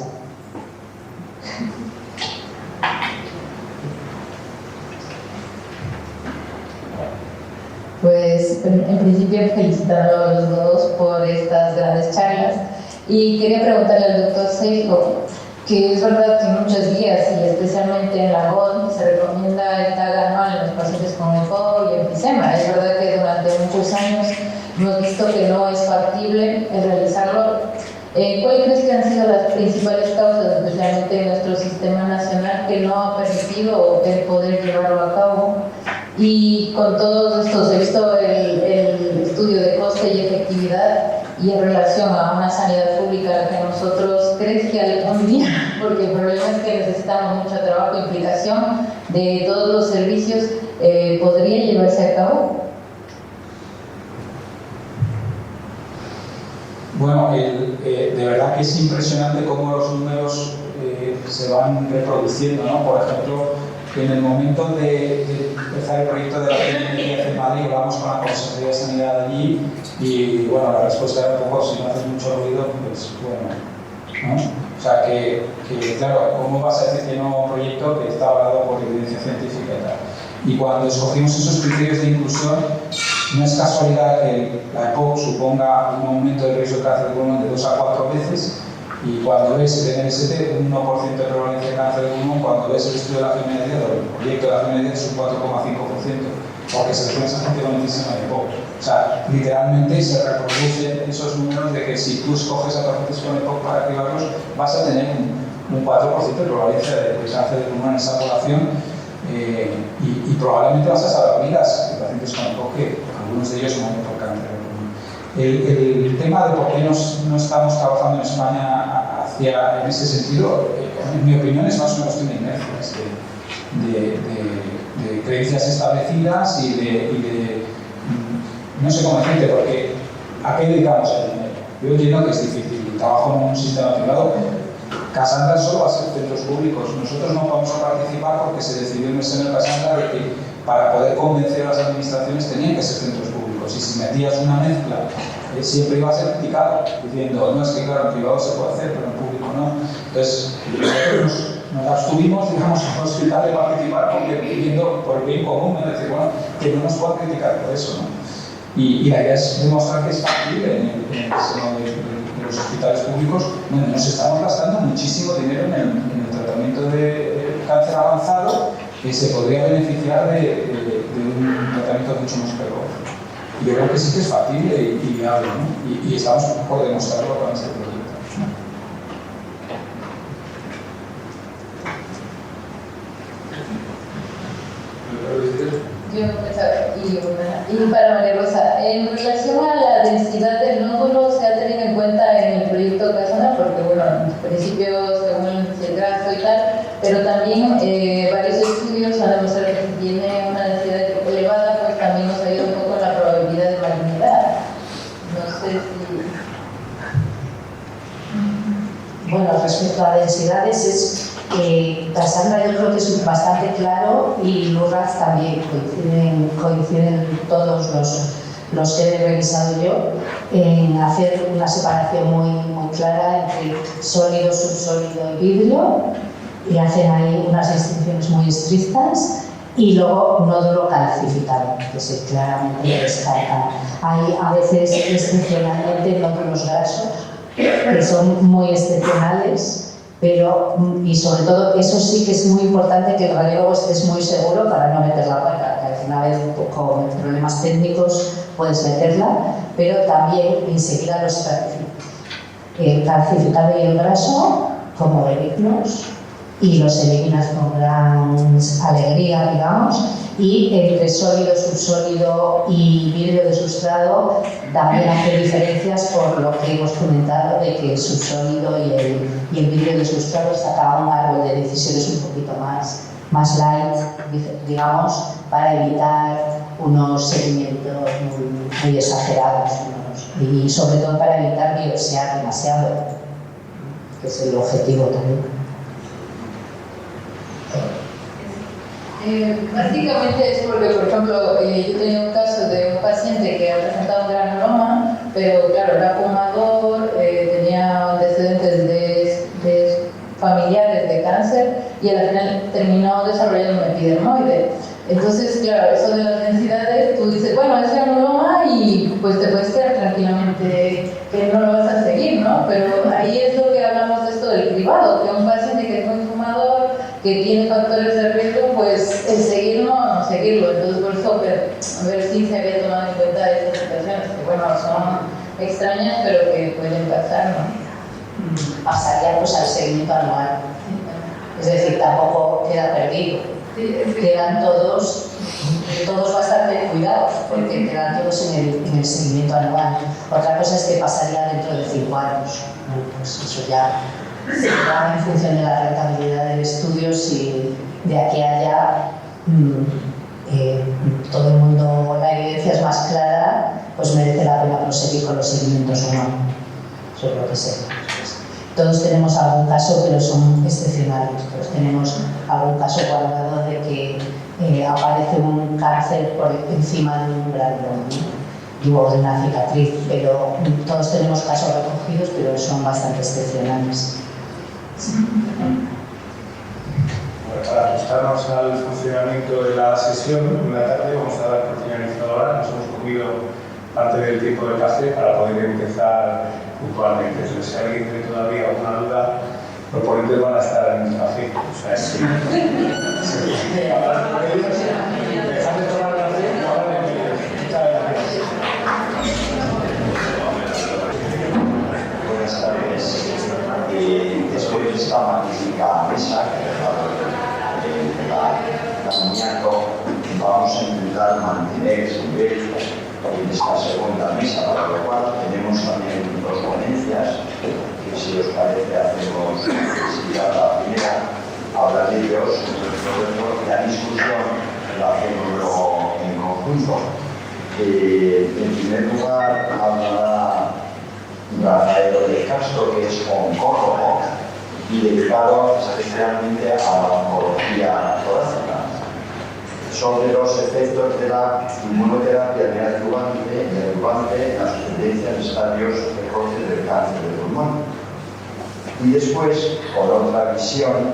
Pues en principio felicitando a los dos por estas grandes charlas y quería preguntarle al doctor Seijo que es verdad que en muchas guías y especialmente en la GOL se recomienda el TAG anual en los pacientes con EPOC y enfisema. Es verdad que durante muchos años hemos visto que no es factible el realizarlo. ¿Cuáles crees que han sido las principales causas, especialmente en nuestro sistema nacional, que no ha permitido el poder llevarlo a cabo? Y con todos estos, he visto el estudio de coste y efectividad y en relación a una sanidad pública a la que nosotros crees que algún día, porque el problema es que necesitamos mucho trabajo e implicación de todos los servicios, ¿podría llevarse a cabo? Bueno, de verdad que es impresionante cómo los números se van reproduciendo, ¿no? Por ejemplo, en el momento de empezar el proyecto de la PNI en Madrid, hablamos con la Consejería de Sanidad allí y bueno, la respuesta era un poco, si no haces mucho ruido, pues bueno, ¿no? O sea que claro, ¿cómo vas a decir que no a un proyecto que está avalado por evidencia científica y tal? Y cuando escogimos esos criterios de inclusión, no es casualidad que la EPOC suponga un aumento del riesgo de cáncer de pulmón de 2 a 4 veces y cuando ves el NST un 1% de prevalencia de cáncer de pulmón, cuando ves el estudio de la FMD o el proyecto de la FMD es un 4,5%, porque selecciona esa gente con muchísima EPOC. O sea, literalmente se reproducen esos números de que si tú escoges a pacientes con EPOC para activarlos, vas a tener un 4% de probabilidad de cáncer de pulmón en esa población y probablemente vas a salvar vidas de pacientes con EPOC, que algunos de ellos mueren por cáncer de pulmón. El tema de por qué no estamos trabajando en España en ese sentido, en mi opinión, es más una cuestión de inercias, de creencias establecidas y de no sé cómo decirte, porque ¿a qué dedicamos el dinero? Yo entiendo que es difícil, trabajo en un sistema privado. Cassandra solo va a ser centros públicos. Nosotros no vamos a participar porque se decidió en el seno de Cassandra de que para poder convencer a las administraciones tenían que ser centros públicos. Y si metías una mezcla, siempre iba a ser criticado, diciendo, no, es que claro, en privado se puede hacer, pero en público no. Entonces, nosotros nos abstuvimos, digamos, en el hospital de participar porque pidiendo por el bien común, ¿no? Decir, bueno, que no nos puedan criticar por eso, ¿no? Y la idea es demostrar que es factible en el seno de los hospitales públicos, donde nos estamos gastando muchísimo dinero en el tratamiento de cáncer avanzado, que se podría beneficiar de un tratamiento mucho más precoz. Y yo creo que sí que es factible y viable, ¿no? Y estamos por demostrarlo con este proyecto. Y para María Rosa, en relación a la densidad del nódulo, ¿se ha tenido en cuenta en el proyecto Cassandra? Porque, bueno, en principio, según el gasto y tal, pero también varios estudios han demostrado que si tiene una densidad elevada, pues también nos ayuda un poco en la probabilidad de malignidad. No sé si... Bueno, respecto a densidades, es Cassandra yo creo que es bastante claro y Lurras también coinciden todos los que he revisado yo en hacer una separación muy clara entre sólido, subsólido y vidrio, y hacen ahí unas distinciones muy estrictas, y luego nódulo calcificado, que se claramente descarta. Hay a veces excepcionalmente nódulos grasos que son muy excepcionales, pero, y sobre todo, eso sí que es muy importante, que el radiólogo estés muy seguro para no meter la pata, que alguna vez con problemas técnicos puedes meterla, pero también enseguida los calcifica. El calcificado y el graso como benignos, y los eliminas con gran alegría, digamos, y entre sólido, subsólido y vidrio de sustrado también hace diferencias por lo que hemos comentado de que el subsólido y el vidrio de sustrado saca un árbol de decisiones un poquito más light, digamos, para evitar unos seguimientos muy exagerados, y sobre todo para evitar biopsiar demasiado, que es el objetivo también. Básicamente es porque, por ejemplo, yo tenía un caso de un paciente que ha presentado un granuloma, pero claro, era fumador, tenía antecedentes de familiares de cáncer y al final terminó desarrollando un epidermoide. Entonces, claro, eso de las densidades, tú dices, bueno, es granuloma y pues te puedes quedar tranquilamente que no lo vas a seguir, ¿no? Pero ahí es lo que hablamos de esto del cribado, que un paciente que es muy fumador, que tiene factores de riesgo, pues el seguirlo o no seguirlo. Entonces, por eso, a ver si se había tomado en cuenta estas situaciones, que bueno, son extrañas, pero que pueden pasar, ¿no? Pasaría pues al seguimiento anual. Es decir, tampoco queda perdido. Quedan todos bastante cuidados, porque quedan todos en el seguimiento anual. Otra cosa es que pasaría dentro de 5 años. Pues eso ya en función de la rentabilidad del estudio, si de aquí a allá todo el mundo, la evidencia es más clara, pues merece la pena proseguir con los seguimientos o no. Eso es lo que sé. Todos tenemos algún caso, pero son excepcionales. Todos tenemos algún caso guardado de que aparece un cáncer por encima de un granuloma o de una cicatriz, pero todos tenemos casos recogidos, pero son bastante excepcionales. Bueno, para ajustarnos al funcionamiento de la sesión, una tarde vamos a dar por finalizado ahora. Nos hemos comido parte del tiempo del café para poder empezar puntualmente. Entonces, si alguien tiene todavía alguna duda, los ponentes van a estar en el café. O sea, sí. Dejad de tomar café y ahora muchas gracias. después de esta magnífica mesa que ha dejado el Niñato, vamos a intentar mantener ese nivel en esta segunda mesa, para lo cual tenemos también dos ponencias, que si os parece hacemos, si a la primera hablar de ellos, y la discusión la hacemos luego en conjunto. En primer lugar hablará Rafael de Castro, que es oncólogo y dedicado especialmente a la oncología torácica, sobre los efectos de la inmunoterapia neoadyuvante en la supervivencia en estadios precoces del cáncer de pulmón. Y después, por otra visión,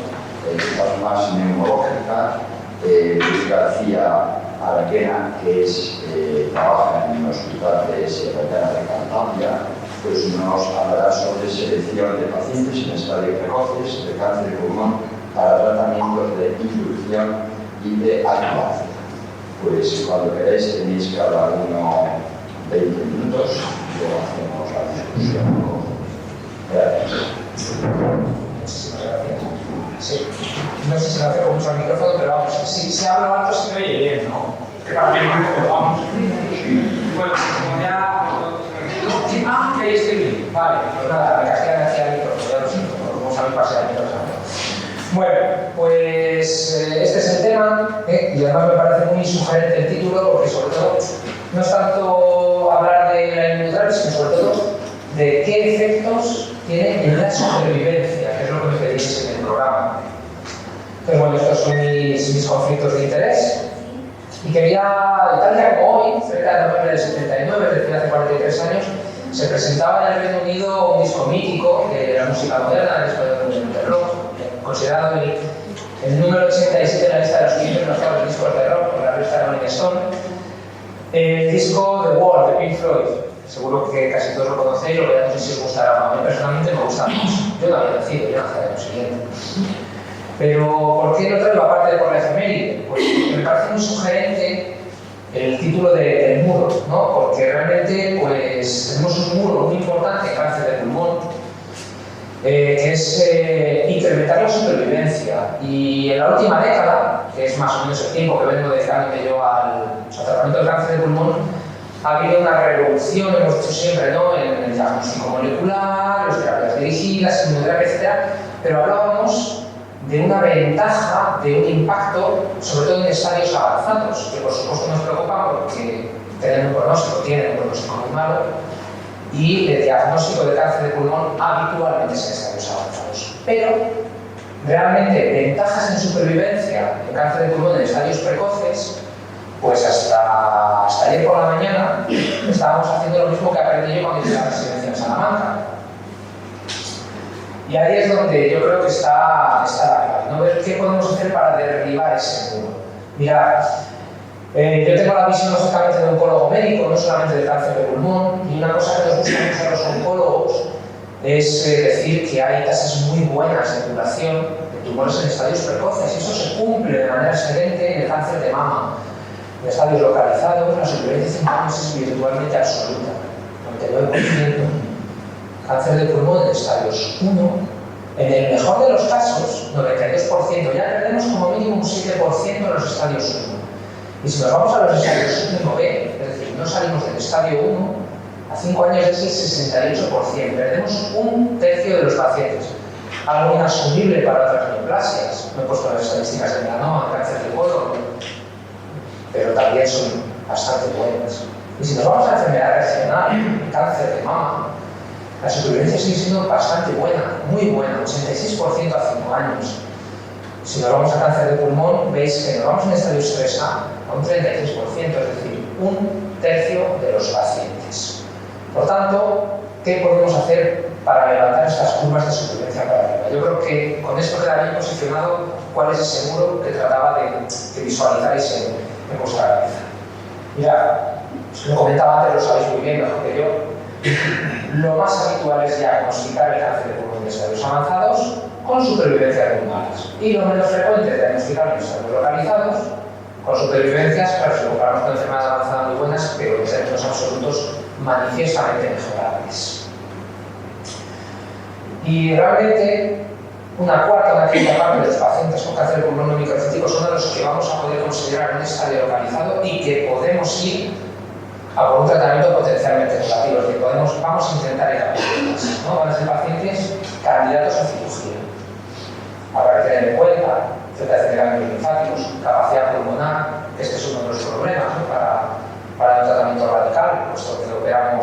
quizás más neumológica, Luis García Araquena, que trabaja en el Hospital de Sierra de Cantabria, pues nos hablará sobre selección de pacientes en estadios precoces de cáncer de pulmón para tratamientos de inducción y de adjuvancia. Pues cuando queráis tenéis cada uno 20 minutos y luego hacemos la discusión. Gracias. Muchísimas gracias. Sí. No sé si lo hace con mucho el micrófono, pero vamos, si hablo alto se me oye bien, ¿no? Que también vamos. Bueno, como ya... que ahí estoy bien. Vale, pues nada, me casquean hacia el micrófono, ya lo siento, como sabéis pasar el micrófono. Bueno, pues este es el tema, y además me parece muy sugerente el título, porque sobre todo no es tanto hablar de la inmunidad, sino sobre todo de qué efectos tiene en la supervivencia, que es lo que me pedís en el programa. Entonces, bueno, estos son mis conflictos de interés. Y quería, tal día como hoy, cerca de noviembre del 79, es decir, hace 43 años, se presentaba en el Reino Unido un disco mítico de la música moderna, el disco de rock, considerado el número 87 en la lista de los 500 mejores discos de rock por la revista Rolling Stone. El disco The Wall de Pink Floyd. Seguro que casi todos lo conocéis, lo que no sé si os gustará. A mí personalmente me gusta mucho. Yo lo había decidido, yo nací al año siguiente. Pero, ¿por qué no traigo aparte de por la efeméride? Pues porque me parece muy sugerente el título del muro, ¿no? Porque realmente pues, tenemos un muro muy importante en cáncer de pulmón, que es incrementar la supervivencia. Y en la última década, que es más o menos el tiempo que vengo dedicándome yo al tratamiento del cáncer de pulmón, ha habido una revolución, hemos dicho siempre, ¿no? En el diagnóstico molecular, las terapias dirigidas, inmunoterapia, etc. Pero hablábamos de una ventaja, de un impacto, sobre todo en estadios avanzados, que por supuesto nos preocupa porque tienen un pronóstico muy malo, y el diagnóstico de cáncer de pulmón habitualmente es en estadios avanzados. Pero realmente ventajas en supervivencia en cáncer de pulmón en estadios precoces, pues hasta ayer por la mañana estábamos haciendo lo mismo que aprendí yo cuando hice la residencia en Salamanca. Y ahí es donde yo creo que está la clave, ¿no? Ver qué podemos hacer para derribar ese muro. Mirad, yo tengo la visión lógicamente de un oncólogo médico, no solamente de cáncer de pulmón, y una cosa que nos gusta mucho a los oncólogos es decir que hay tasas muy buenas de curación de tumores en estadios precoces, y eso se cumple de manera excelente en el cáncer de mama. En estadios localizados, la supervivencia de 5 años es virtualmente absoluta, 99%. Cáncer de pulmón en estadios 1, en el mejor de los casos, 92%, ya perdemos como mínimo un 7% en los estadios 1. Y si nos vamos a los estadios 1B, es decir, no salimos del estadio 1, a 5 años es el 68%, perdemos un tercio de los pacientes. Algo inasumible para otras neoplasias. No he puesto las estadísticas de melanoma, cáncer de colon, pero también son bastante buenas. Y si nos vamos a la enfermedad regional, cáncer de mama, la supervivencia sigue siendo bastante buena, muy buena, 86% a 5 años. Si nos vamos a cáncer de pulmón, veis que nos vamos en estadios 3A a un 33%, es decir, un tercio de los pacientes. Por tanto, ¿qué podemos hacer para levantar estas curvas de supervivencia para arriba? Yo creo que con esto queda bien posicionado cuál es ese muro que trataba de visualizarais en vuestra cabeza. Mirad, lo comentaba antes, lo sabéis muy bien, mejor que yo. Lo más habitual es diagnosticar el cáncer de pulmón en estadios avanzados con supervivencias pulmonares. Y lo menos frecuente es diagnosticar en estadios localizados con supervivencias, claro, si comparamos con enfermedades avanzadas muy buenas, pero en términos absolutos manifiestamente mejorables. Y realmente una quinta parte de los pacientes con cáncer de pulmón no microcítico son de los que vamos a poder considerar un estadio localizado y que podemos ir a por un tratamiento potencialmente curativo, es decir, vamos a intentar ir a pacientes, ¿no? Van a ser pacientes candidatos a cirugía. Habrá que tener en cuenta ciertas ganglios linfáticos, capacidad pulmonar, que este es uno de los problemas, ¿no? para un tratamiento radical, puesto que operan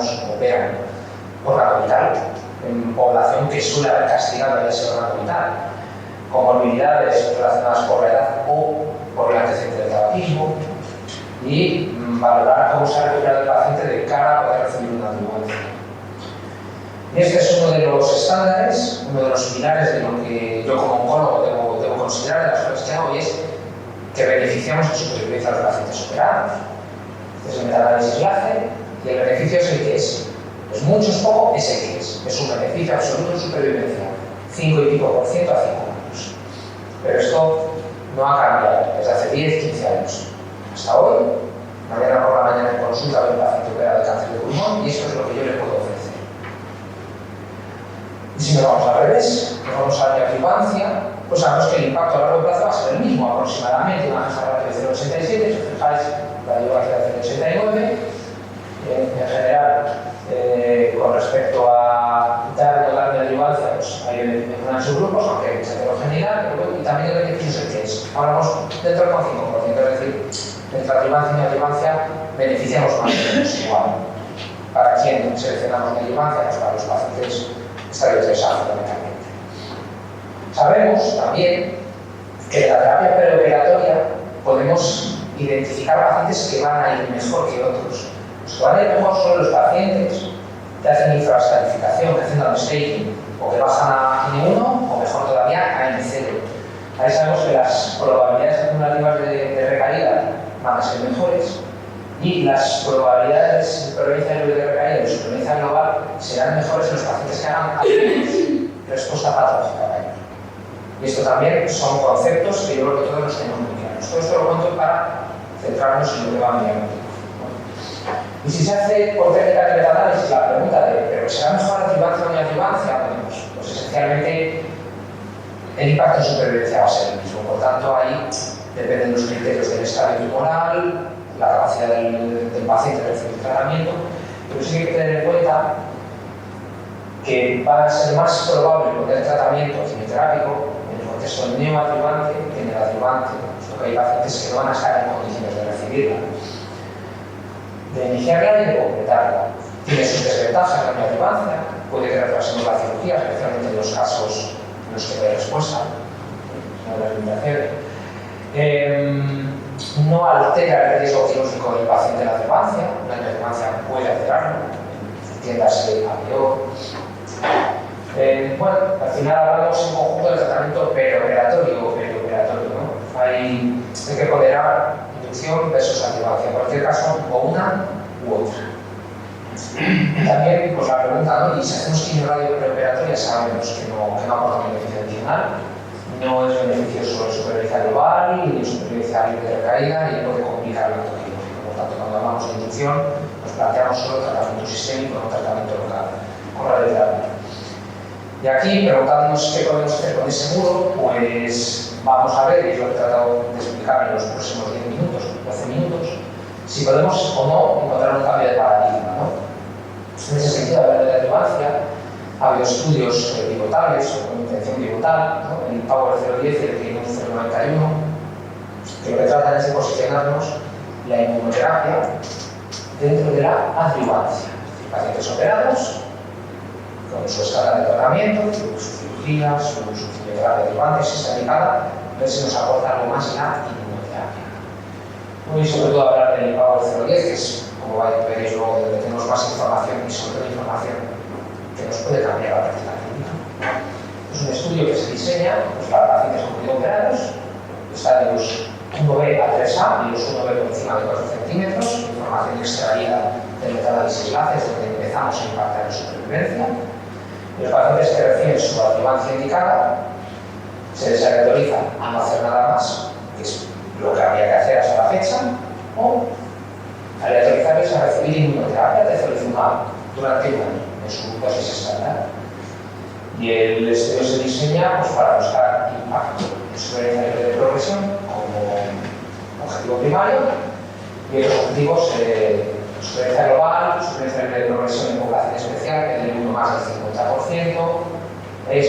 órgano vital en población que suele haber castigado a ese órgano vital, comorbilidades relacionadas por la edad o por el antecedente del tabaquismo, y valorar cómo se ha recuperado el paciente de cara a poder recibir una ambulancia. Y este es uno de los estándares, uno de los pilares de lo que yo como oncólogo debo considerar de las cosas que hago, y es que beneficiamos en supervivencia a los pacientes operados. Este es el metaanálisis LACE, y el beneficio es el que es. Es mucho, es poco, es el que es. Es un beneficio absoluto en supervivencia, 5 y pico % a 5 años. Pero esto no ha cambiado desde hace 10, 15 años. Hasta hoy, mañana por la mañana en consulta veo un paciente operado de cáncer de pulmón, y esto es lo que yo le puedo ofrecer. Y si nos vamos al revés, nos vamos a la neoadjuvancia, pues sabemos que el impacto a largo plazo va a ser el mismo, aproximadamente una tasa ratio de 0,87, si os fijáis, la adjuvancia de 0,89, en general, con respecto a dar o no dar neoadjuvancia, pues hay unos subgrupos, aunque hay mucha heterogeneidad, y también el beneficio es el que es. Hablamos dentro del 5%, es decir, entre adjuvancia y neoadjuvancia beneficiamos más o menos igual. ¿Para quién seleccionamos neoadjuvancia? Pues para los pacientes estadios de SAF, fundamentalmente. Sabemos también que en la terapia preoperatoria podemos identificar pacientes que van a ir mejor que otros. Los que van a ir mejor son los pacientes que hacen infrascalificación, que hacen downstaging, o que bajan a N1, o mejor todavía a N0. Ahí sabemos que las probabilidades acumulativas de recaída van a ser mejores, y las probabilidades de supervivencia de recaída y de supervivencia global serán mejores en los pacientes que hagan al menos respuesta patológica. Y esto también son conceptos que yo creo que todos los tenemos muy claros. Todo esto lo cuento para centrarnos en lo que va a mirar. Y si se hace por técnica de metaanálisis la pregunta de ¿pero será mejor adjuvancia o neoadjuvancia? Pues esencialmente el impacto en supervivencia va a ser el mismo. Por tanto, ahí dependen los criterios del estadio tumoral, la capacidad del paciente de recibir tratamiento, pero sí hay que tener en cuenta que va a ser más probable poner tratamiento quimioterápico en el contexto neoadjuvante que en el adjuvante, porque hay pacientes que no van a estar en condiciones de recibirla, de iniciarla y de completarla. Tiene sus desventajas la neoadjuvancia, puede que retrasemos la cirugía, especialmente en los casos en los que no hay respuesta, no hay limitaciones. No altera el riesgo quirúrgico del paciente en la adjuvancia, la neoadjuvancia puede alterarlo, entiéndase a peor. Bueno, al final hablamos en conjunto del tratamiento preoperatorio o perioperatorio, ¿no? Hay que ponderar inducción versus adjuvancia, en cualquier caso, o una u otra. También, pues la pregunta, ¿no? Y si hacemos quimioradio preoperatoria, sabemos que no aporta un beneficio adicional, no es beneficioso en supervivencia global, ni en supervivencia libre de recaída, y puede complicar el acto quirúrgico. Por tanto, cuando hablamos de inducción, nos planteamos solo tratamiento sistémico, no tratamiento local, con radioterapia. Y aquí, preguntándonos qué podemos hacer con ese muro, pues vamos a ver, y es lo que he tratado de explicar en los próximos 10 minutos, 12 minutos, si podemos o no encontrar un cambio de paradigma, ¿no? En ese sentido, hablando de adjuvancia, ha habido estudios pivotales o con intención pivotal, ¿no? El Power 010 y el Clinic 091, que lo que tratan es de posicionarnos la inmunoterapia dentro de la adjuvancia. Pacientes operados, con su escala de tratamiento, su cirugía, su quimioterapia adjuvante, si está indicada, ver si nos aporta algo más la inmunoterapia. Y sobre todo hablar del Power 010, que es, como veréis luego, donde tenemos más información y sobre todo información que nos puede cambiar la práctica clínica. Es un estudio que se diseña pues, para pacientes operados, estadios 1B a 3A y los 1B por encima de 4 centímetros, información extraída del metaanálisis LACE, donde empezamos a impactar en supervivencia. Y los pacientes que reciben su adjuvancia indicada se les aleatoriza a no hacer nada más, que es lo que habría que hacer hasta la fecha, o aleatorizarles a recibir inmunoterapia de tezolizumab durante un año en su dosis estándar. Y el estudio se diseña pues, para buscar impacto en supervivencia libre de progresión como objetivo primario y otros objetivos, supervivencia global, supervivencia libre de progresión en población especial, que tiene uno más del 50%,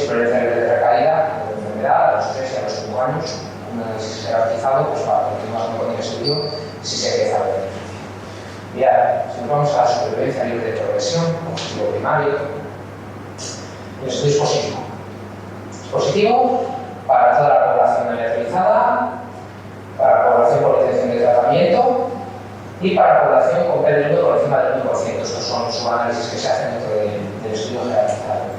supervivencia libre de recaída de enfermedad a los 3 y a los 5 años, un análisis jerarquizado pues, para continuar con el estudio si se empieza a ver. Mirad, si nos vamos a la supervivencia libre de progresión, objetivo primario, el estudio es positivo. Es positivo para toda la población aleatorizada, para la población por intención de tratamiento y para la población con PDL por encima del 1%. Estos son los subanálisis que se hacen dentro del estudio generalizado.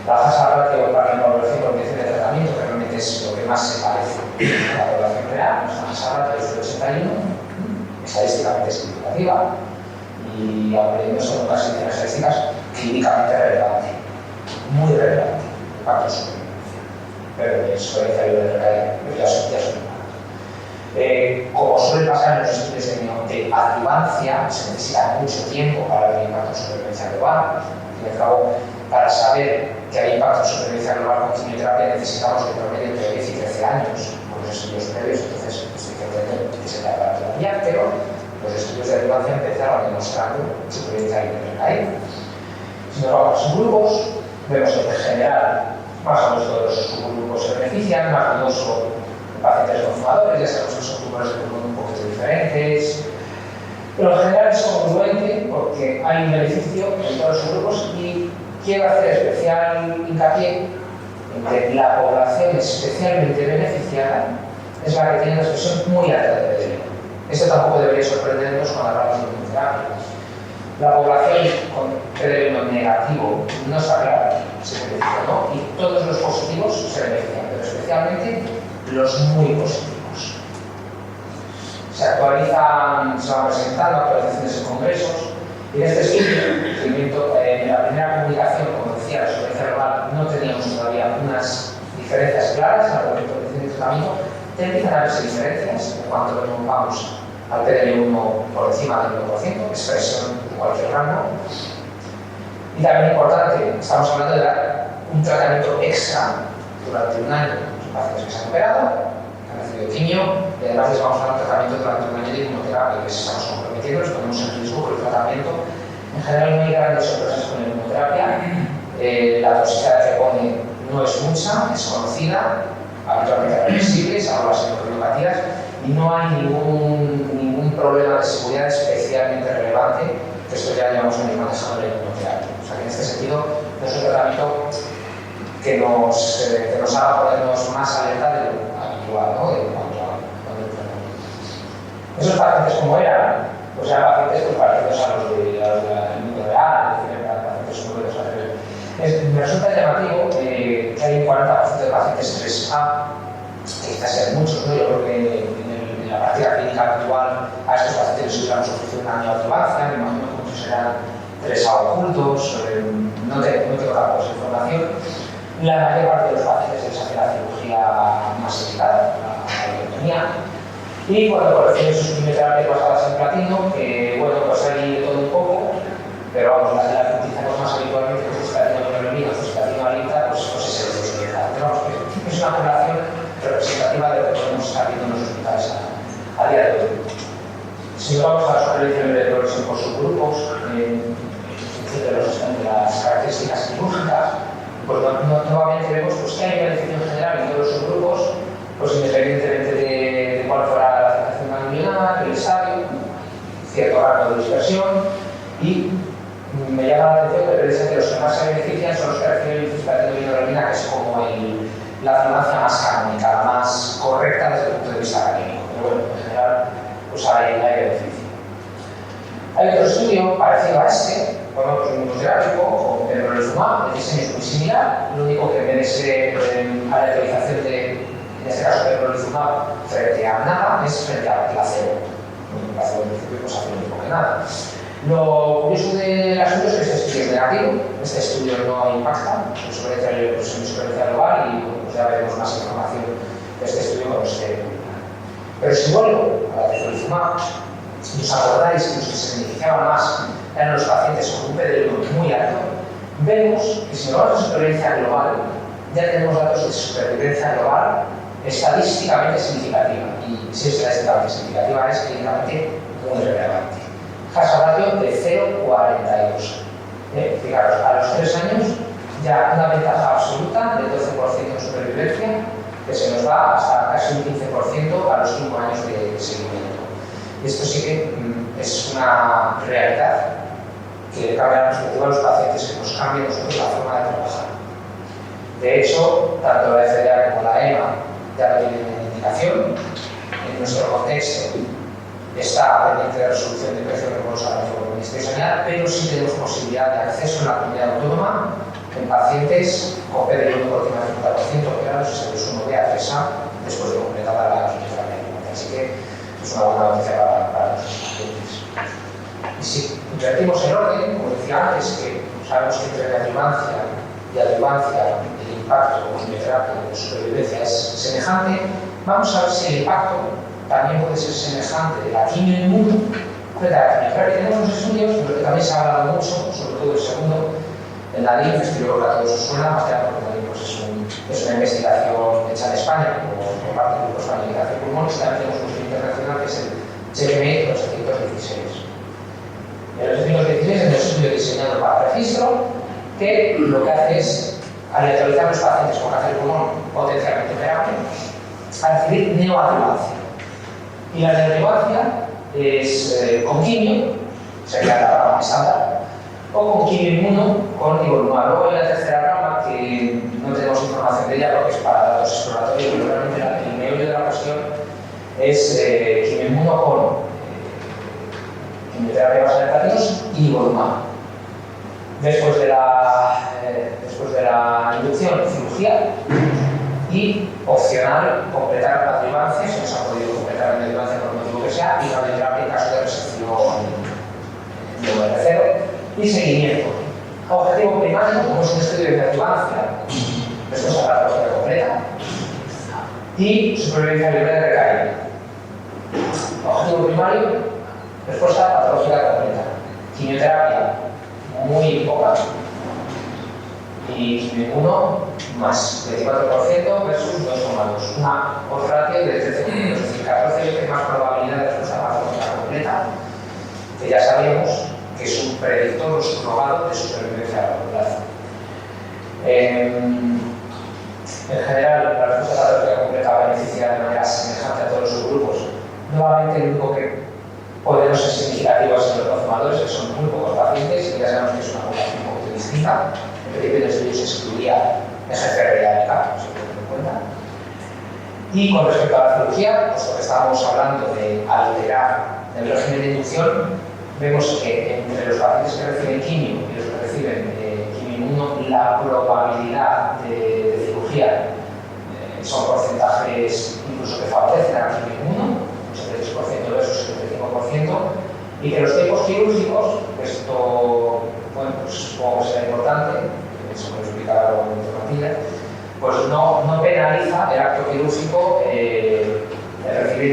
La tasa ratio para la población por intención de tratamiento, que realmente es lo que más se parece a la población real, la tasa ratio es de 81, estadísticamente significativa y aunque no son unas estadísticas clínicamente relevantes. Muy relevante, impacto supervivencia, pero es supervivencia libre de recaída, pero ya son como suele pasar en los estudios de adjuvancia, se necesita mucho tiempo para ver el impacto en supervivencia global. Y al cabo, para saber que hay impacto en supervivencia global con quimioterapia necesitamos de promedio entre 10 y 13 años por los estudios previos, entonces pues, hay que entender que se trata de todavía, pero los estudios de adjuvancia empezaron demostrando supervivencia libre de recaída. Si nos vamos a subgrupos, vemos que en general más o menos todos los subgrupos se benefician, más dudoso en pacientes no fumadores, ya sabemos que son tumores de pulmón un poquito diferentes, pero en general es congruente porque hay un beneficio en todos los subgrupos y quiero hacer especial hincapié en que la población especialmente beneficiada es la que tiene una expresión muy alta de PDL. Esto tampoco debería sorprendernos cuando hablamos de inmunoterapia. La población con PDL negativo no está clara, se beneficia, ¿no? Y todos los positivos se benefician, pero especialmente los muy positivos. Se actualizan, se van presentando actualizaciones en congresos, y en este estudio, en la primera comunicación, como decía, la supervivencia global, no teníamos todavía unas diferencias claras en la condición de tratamiento, empiezan a verse diferencias en cuanto vamos al PDL1 por encima del 1%, expresión de cualquier rango. Y también importante, estamos hablando de dar un tratamiento extra durante un año a los pacientes que se han operado, que han recibido quimio, y además les vamos a dar un tratamiento durante un año de inmunoterapia, que si estamos comprometiendo, los ponemos en riesgo por el tratamiento. En general no hay grandes sorpresas con la inmunoterapia, la toxicidad que pone no es mucha, es conocida, habitualmente reversible, salvo las endocrinopatía, y no hay ningún problema de seguridad especialmente relevante, que esto ya llevamos años manejando la inmunoterapia. O sea que en este sentido no es un tratamiento que nos haga ponernos más alerta de lo habitual, ¿no? De cuando el tratamiento. Esos pacientes como eran, pues eran pacientes pues, parecidos a los del mundo real, es decir, eran pacientes súper desarrollados. Me resulta llamativo que hay un 40% de pacientes 3A, que quizás sean muchos, ¿no? Yo creo que en la práctica clínica actual a estos pacientes les hubiéramos ofrecido un año de adjuvancia, me imagino que muchos serán 3A ocultos, no tengo tampoco esa información. La mayor parte de los pacientes les hace la cirugía más eficaz, la lobotomía, y cuando reciben sus quimioterapias basadas en platino, que bueno, pues hay de todo un poco, pero vamos, las que utilizamos más habitualmente, que es platino de neurolina, platino alita, pues es el utilizado. Pero vamos, es una población representativa de lo que podemos estar viendo en los hospitales a día de hoy. Si nos vamos a la supervivencia libre de progresión por subgrupos, en función de las características quirúrgicas, pues nuevamente vemos pues, que hay beneficio en general en todos los subgrupos, pues independientemente de cuál fuera la afectación ganglionar, el estadio, cierto rango de dispersión, y me llama la atención que dicen que los que más se benefician son los que reciben infiltración de neurolina, que es como la farmacia más canónica, la más correcta desde el punto de vista académico. Pero bueno, en general, pues hay beneficio. Hay otro estudio parecido a este, con otro inmunoterápico, con pembrolizumab, el diseño es muy similar, lo único que en vez de ser aleatorización de, en este caso, pembrolizumab frente a nada, es frente a placebo. El placebo en principio pues hace lo mismo que nada. Lo curioso del asunto es que este estudio es negativo, este estudio no impacta en supervivencia global y bueno, pues ya veremos más información de este estudio cuando se publicar. Pero si vuelvo a la pembrolizumab, si os acordáis que los que se beneficiaban más eran los pacientes con un PDL muy alto, vemos que si no vamos a supervivencia global, ya tenemos datos de supervivencia global estadísticamente significativa. Y si es estadísticamente significativa, es clínicamente muy relevante. Hazard ratio de 0,42. Fijaros, a los 3 años ya una ventaja absoluta del 12% de supervivencia, que se nos va hasta casi un 15% a los 5 años de seguimiento. Esto sí que es una realidad que cambia la perspectiva de los pacientes, que nos cambia a nosotros la forma de trabajar. De hecho, tanto la FDA como la EMA ya tienen una indicación. En nuestro contexto está pendiente de resolución de precios remotos a la Ministerio de Sanidad, pero sí tenemos posibilidad de acceso en la comunidad autónoma en pacientes con PDI por encima del 50% operados y se les uno de ACESA después de completada la quimioterapia. Así que es una buena noticia para los pacientes. Y si invertimos el orden, como decía antes, que sabemos que entre adjuvancia y adjuvancia el impacto con quimioterapia de supervivencia es semejante, vamos a ver si el impacto también puede ser semejante de la quimioinmuno frente a la quimioterapia. Tenemos unos estudios de los que también se ha hablado mucho, sobre todo el segundo, en la LINF, estudio que a todos os suena, más que nada porque la LINF es una investigación hecha en España, por parte del Grupo Español de Cáncer de Pulmón, y también tenemos un estudio internacional que es el CheckMate 816. En los 816 es un estudio diseñado para registro que lo que hace es aleatorizar a los pacientes con cáncer de pulmón potencialmente operable a recibir neoadjuvancia. Y la neoadjuvancia es con quimio, sería la rama estándar, o con quimioinmuno con nivolumab. Luego hay la tercera rama que no tenemos información de ella porque es para datos exploratorios, pero realmente el meollo de la cuestión es quimioinmuno con quimioterapia basada en platinos y nivolumab. Después de la inducción, cirugía y opcional completar la adjuvancia, si no se ha podido completar la adjuvancia por el motivo que sea, y radioterapia en caso de resección de UR0 y seguimiento. Objetivo primario, como es un estudio de adjuvancia, respuesta patológica completa y supervivencia libre de recaída. Objetivo primario, respuesta patológica completa. Quimioterapia muy poca y quimioinmuno más 24% versus 2,2. Una odds ratio de 13%, es decir, 14 veces más probabilidad de respuesta patológica completa, que ya sabemos que es un predictor subrogado de supervivencia a largo plazo. En general, la respuesta patológica completa beneficia de manera semejante a todos los subgrupos. Nuevamente, el único que podemos ser significativos en los consumadores, que son muy pocos pacientes, y ya sabemos que es una población un poco distinta. En principio, del estudio se excluía EGFR y ALK, no se puede tener en cuenta. Y con respecto a la cirugía, puesto que estábamos hablando de alterar el régimen de inducción, vemos que entre los pacientes que reciben quimio y los que reciben quimioinmuno, la probabilidad de cirugía son porcentajes incluso que favorecen a la quimioinmuno, 83% versus 75%, y que los tiempos quirúrgicos, esto, bueno, pues supongo que será importante, eso me lo explicará luego en otra plantilla, pues no penaliza el acto quirúrgico el recibir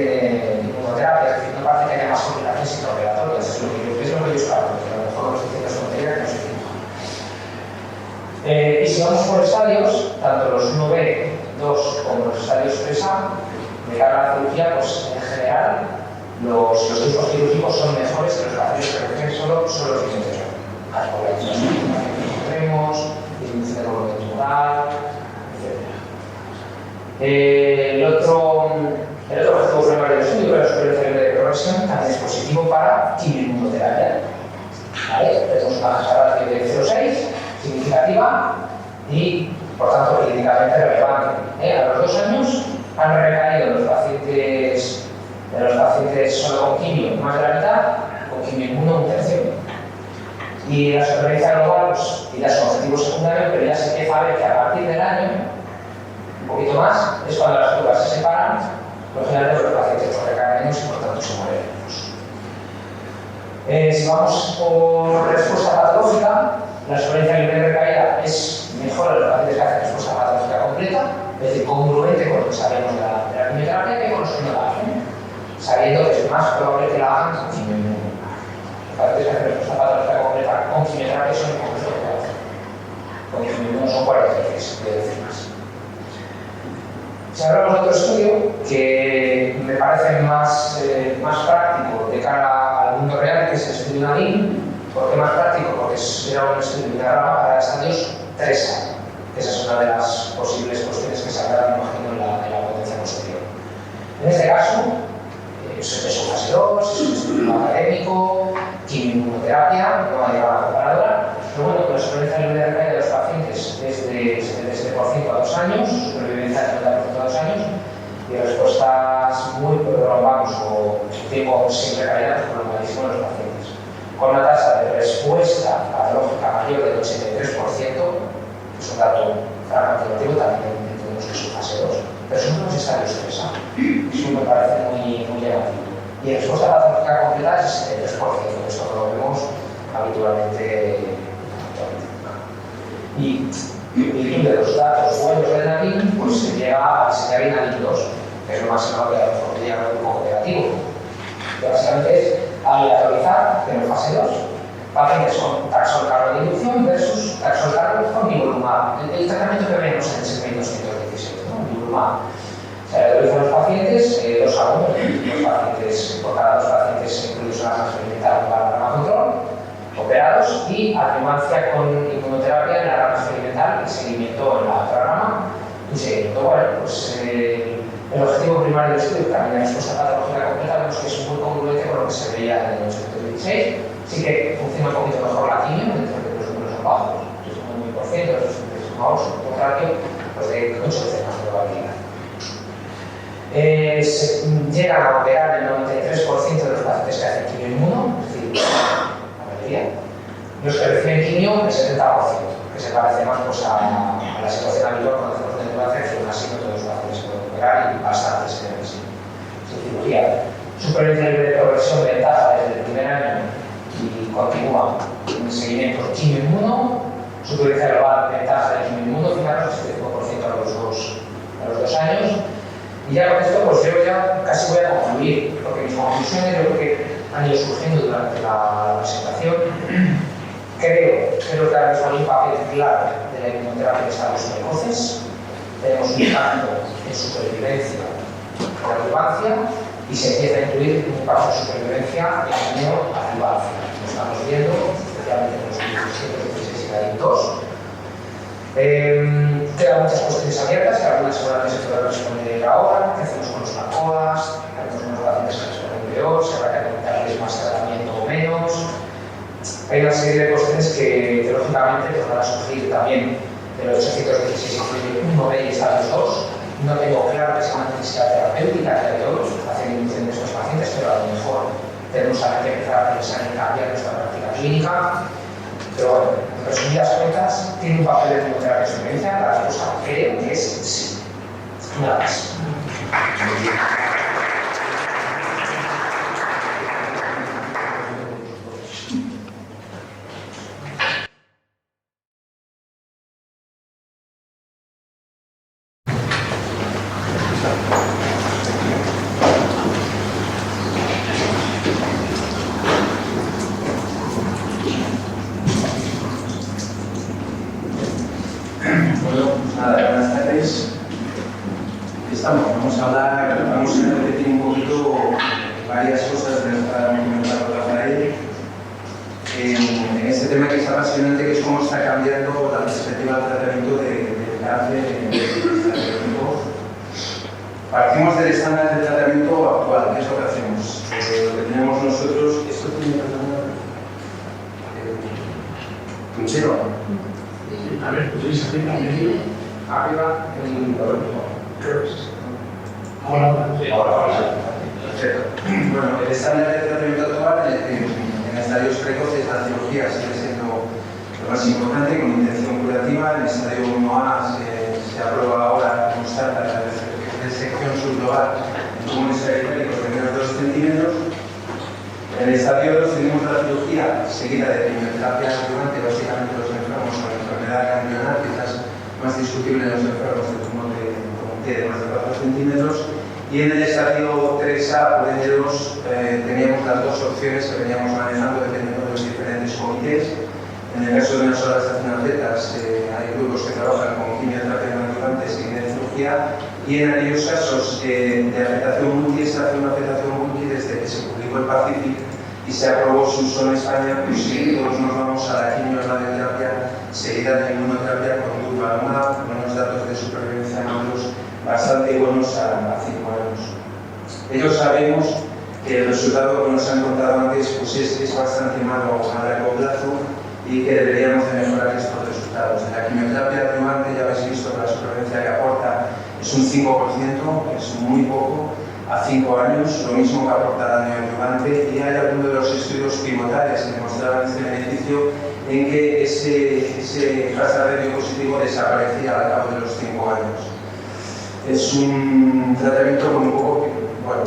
inmunoterapia, es decir, no parece que haya más complicaciones intraoperatorias, es lo que yo espero, porque a lo mejor los diciendo tontería que no se fijan. Y si vamos por estadios, tanto los 1B, 2 como los estadios 3A, de cara a la cirugía, pues en general los tiempos quirúrgicos son mejores que los pacientes que reciben solo los quimioterapia. Las poblaciones que tenemos, disminución del volumen tumoral, etc. El otro objetivo primario del estudio, la supervivencia libre de progresión, también es positivo para quimioinmunoterapia. ¿Vale? Tenemos una tasa ratio de 0,6, significativa y, por tanto, clínicamente relevante. A los 2 años han recaído los pacientes solo con quimio más de la mitad, con quimioinmuno un tercio. Y la supervivencia global, pues, ya son objetivos secundarios, pero ya se empieza a ver que a partir del año, un poquito más, es cuando las curvas se separan, pues generalmente los pacientes recaen menos y por tanto se mueren menos. Si vamos por respuesta patológica, la supervivencia libre de recaída es mejor en los pacientes que hacen respuesta patológica completa, es decir, congruente con lo que sabemos de la quimioterapia que con los que no la hacen, sabiendo que es más probable que la hagan con quimioinmuno. Los pacientes que hacen respuesta patológica completa con quimioterapia son mejores que la hacen. con quimioinmuno son 40 veces de decenas. Si hablamos de otro estudio que me parece más práctico de cara al mundo real, que es el estudio NADIM. ¿Por qué más práctico? Porque era un estudio de diagrama para estadios 3A. Esa es una de las posibles cuestiones que saldrán, me imagino, en la potencia posterior. En este caso, es un fase 2, es un estudio académico, quimioinmunoterapia, no va a llevar a la comparadora, pero bueno, con la supervivencia libre de recaída de los pacientes desde 77% a 2 años, supervivencia del 90% a 2 años, y respuestas muy prolongadas o tiempo sin recaída prolongadísimo en los pacientes, con una tasa de respuesta patológica mayor del 83%, que es un dato fragmentativo, también entendemos que es un fase 2, pero son unos estadios 3A. Eso me parece muy llamativo. Y respuesta patológica completa es el 73%, esto lo vemos habitualmente. Y de los datos buenos de NADIM, pues se llega a diseñar NADIM 2, que es lo máximo que llega al grupo cooperativo. Que básicamente es aleatorizar en fase 2 pacientes con taxol carro de inducción versus taxol carro con nivolumab. El tratamiento que vemos en el segmento 217, ¿no? Nivolumab. Se aleatorizan los pacientes, 2 a 1, los pacientes, por cada 2 pacientes incluidos en la arma experimental para el arma control, operados, y adjuvancia con inmunoterapia en la rama experimental y seguimiento en la otra rama. Y seguimiento, bueno, pues el objetivo primario del estudio, que también la respuesta patológica completa, vemos que es muy congruente con lo que se veía en el 816. Sí que funciona un poquito mejor la quimio, dentro de que los números son bajos, los 1,1%, los 1,8%, un ratio pues de 8 veces más probabilidad. Se llegan a operar el 93% de los pacientes que hacen quimioinmuno, es decir, la mayoría. Los que reciben quimio, el 70%, que se parece más pues, a la situación habitual cuando hacemos una nebulización, que aún así no todos los pacientes se pueden operar y bastantes sin cirugía. Supervivencia libre de progresión, ventaja desde el primer año y continúa en el seguimiento quimioinmuno. Supervivencia global, ventaja del quimioinmuno, fijaros, 75% a los 2 años. Y ya con esto, pues yo ya casi voy a concluir, porque mis conclusiones yo creo que han ido surgiendo durante la presentación. Creo que ahora mismo hay un papel clave de la inmunoterapia en estados precoces. Tenemos un impacto en supervivencia de la adjuvancia y se empieza a incluir un impacto en supervivencia en neoadjuvancia. Lo estamos viendo, especialmente en los 17, 16 y NADIM 2. Quedan muchas cuestiones abiertas, que algunas seguramente se podrán responder ahora. ¿Qué hacemos con los sarcomas? ¿Qué hacemos con los pacientes que responden peor? ¿Se habrá que aplicarles más tratamiento o menos? Hay una serie de cuestiones que lógicamente van a surgir también de los 816 incluye 1B y estadios 2. No tengo claro que sea una necesidad terapéutica que todos hacer inducción de estos pacientes, pero a lo mejor tenemos que empezar a pensar en cambiar nuestra práctica clínica. Pero bueno, en resumidas cuentas, ¿tiene un papel de inmunoterapia en supervivencia? La respuesta creo que es sí. Nada más. Buenas tardes. Vamos a repetir un poquito varias cosas de lo que ha comentado Rafael. En este tema que es apasionante, que es cómo está cambiando la perspectiva del tratamiento del cáncer en este tiempo. Partimos del estándar de tratamiento actual, ¿qué es lo que hacemos? Lo que tenemos nosotros, ¿esto tiene puntero? A ver, podéis hacer Arriba, Ahora. Perfecto. Bueno, el estándar de tratamiento actual en estadios precoces, la cirugía sigue siendo lo más importante, con intención curativa. En estadio 1A se aprueba ahora como estándar la resección subglobal en tumores periféricos de menos de 2 centímetros. En el estadio 2 tenemos la cirugía seguida de quimioterapia adjuvante, básicamente los enfermos con enfermedad ganglionar, quizás más discutible en los enfermos de tumor de más de 4 centímetros. Y en el estadio 3A o N2 teníamos las dos opciones que veníamos manejando dependiendo de los diferentes comités. En el caso de unas horas acinacetas hay médicos que trabajan con quimioterapia neoadyuvante sin cirugía, y en aquellos casos de afectación multi, se hace una afectación multi desde que se publicó el Pacific y se aprobó su uso en España, pues sí, todos nos vamos a la quimio-radioterapia seguida de inmunoterapia con durvalumab, con unos datos de supervivencia en adultos bastante buenos a 5 años. Ellos sabemos que el resultado que nos han contado antes pues es bastante malo a largo plazo y que deberíamos de mejorar estos resultados. En la quimioterapia adyuvante ya habéis visto que la supervivencia que aporta es un 5%, es muy poco, a 5 años, lo mismo que aporta la neoadyuvante, y hay algunos de los estudios pivotales que demostraban este beneficio en que ese hazard ratio positivo desaparecía al cabo de los 5 años. Es un tratamiento con un poco, bueno,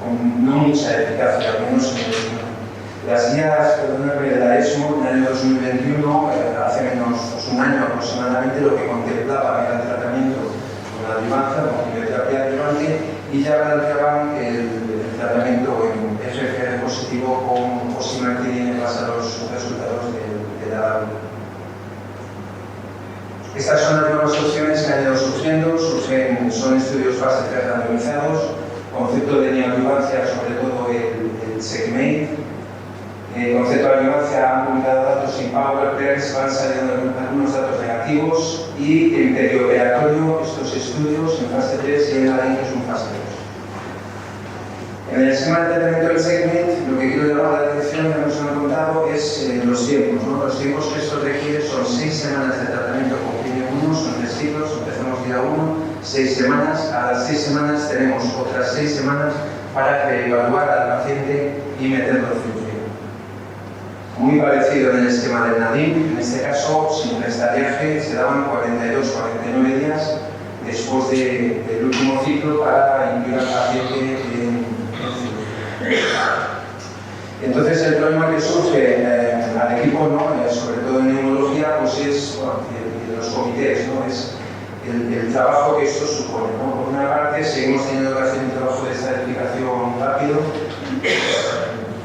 con no mucha eficacia, al menos en las guías de la ESMO en el año 2021, hace menos un año aproximadamente, lo que contemplaba era el tratamiento con la adyuvancia, con quimioterapia adyuvante, y ya planteaban el tratamiento en FGR positivo con osimertinib en base a los resultados de la DAVI. Estas son las nuevas opciones que han ido surgiendo, son estudios fase 3 randomizados, concepto de neoadyuvancia, sobre todo el SECMATE, concepto de adyuvancia, han publicado datos sin PowerPoints, van saliendo algunos datos negativos, y en perioperatorio estos estudios en fase 3 y en la DENG es un fase 2. En el esquema de tratamiento del SECMATE, lo que quiero llamar la atención, que nos han contado, es los tiempos, ¿no? Los tiempos que esto requiere son 6 semanas de tratamiento con quimio 1, son 3 ciclos, empezamos día 1, 6 semanas, a las 6 semanas tenemos otras 6 semanas para evaluar al paciente y meterlo en cirugía. Muy parecido en el esquema del NADIM, en este caso, sin prestariaje, se daban 42-49 días después del último ciclo para incluir al paciente en cirugía. Entonces, el problema que surge al equipo, ¿no? Sobre todo en neumología, pues es, bueno, y los comités, ¿no? Es el trabajo que esto supone, ¿no? Por una parte, seguimos teniendo que hacer un trabajo de estadificación rápido,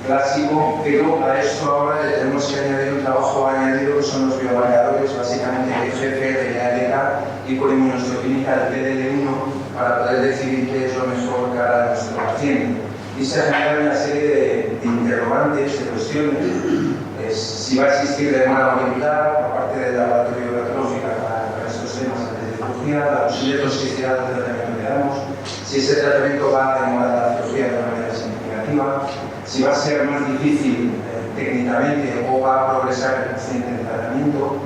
clásico, pero a esto ahora le tenemos que añadir un trabajo añadido que son los biomarcadores, básicamente de IgG, de ALK y por inmunohistoquímica del PDL1 para poder decidir qué es lo mejor cara a nuestro paciente. Y se generan una serie de interrogantes, de cuestiones. Si va a existir demora molecular por parte del laboratorio radiológico para estos temas de cirugía, la posible toxicidad del tratamiento que damos, si ese tratamiento va a demorar la cirugía de una manera significativa, si va a ser más difícil técnicamente o va a progresar el paciente en el tratamiento,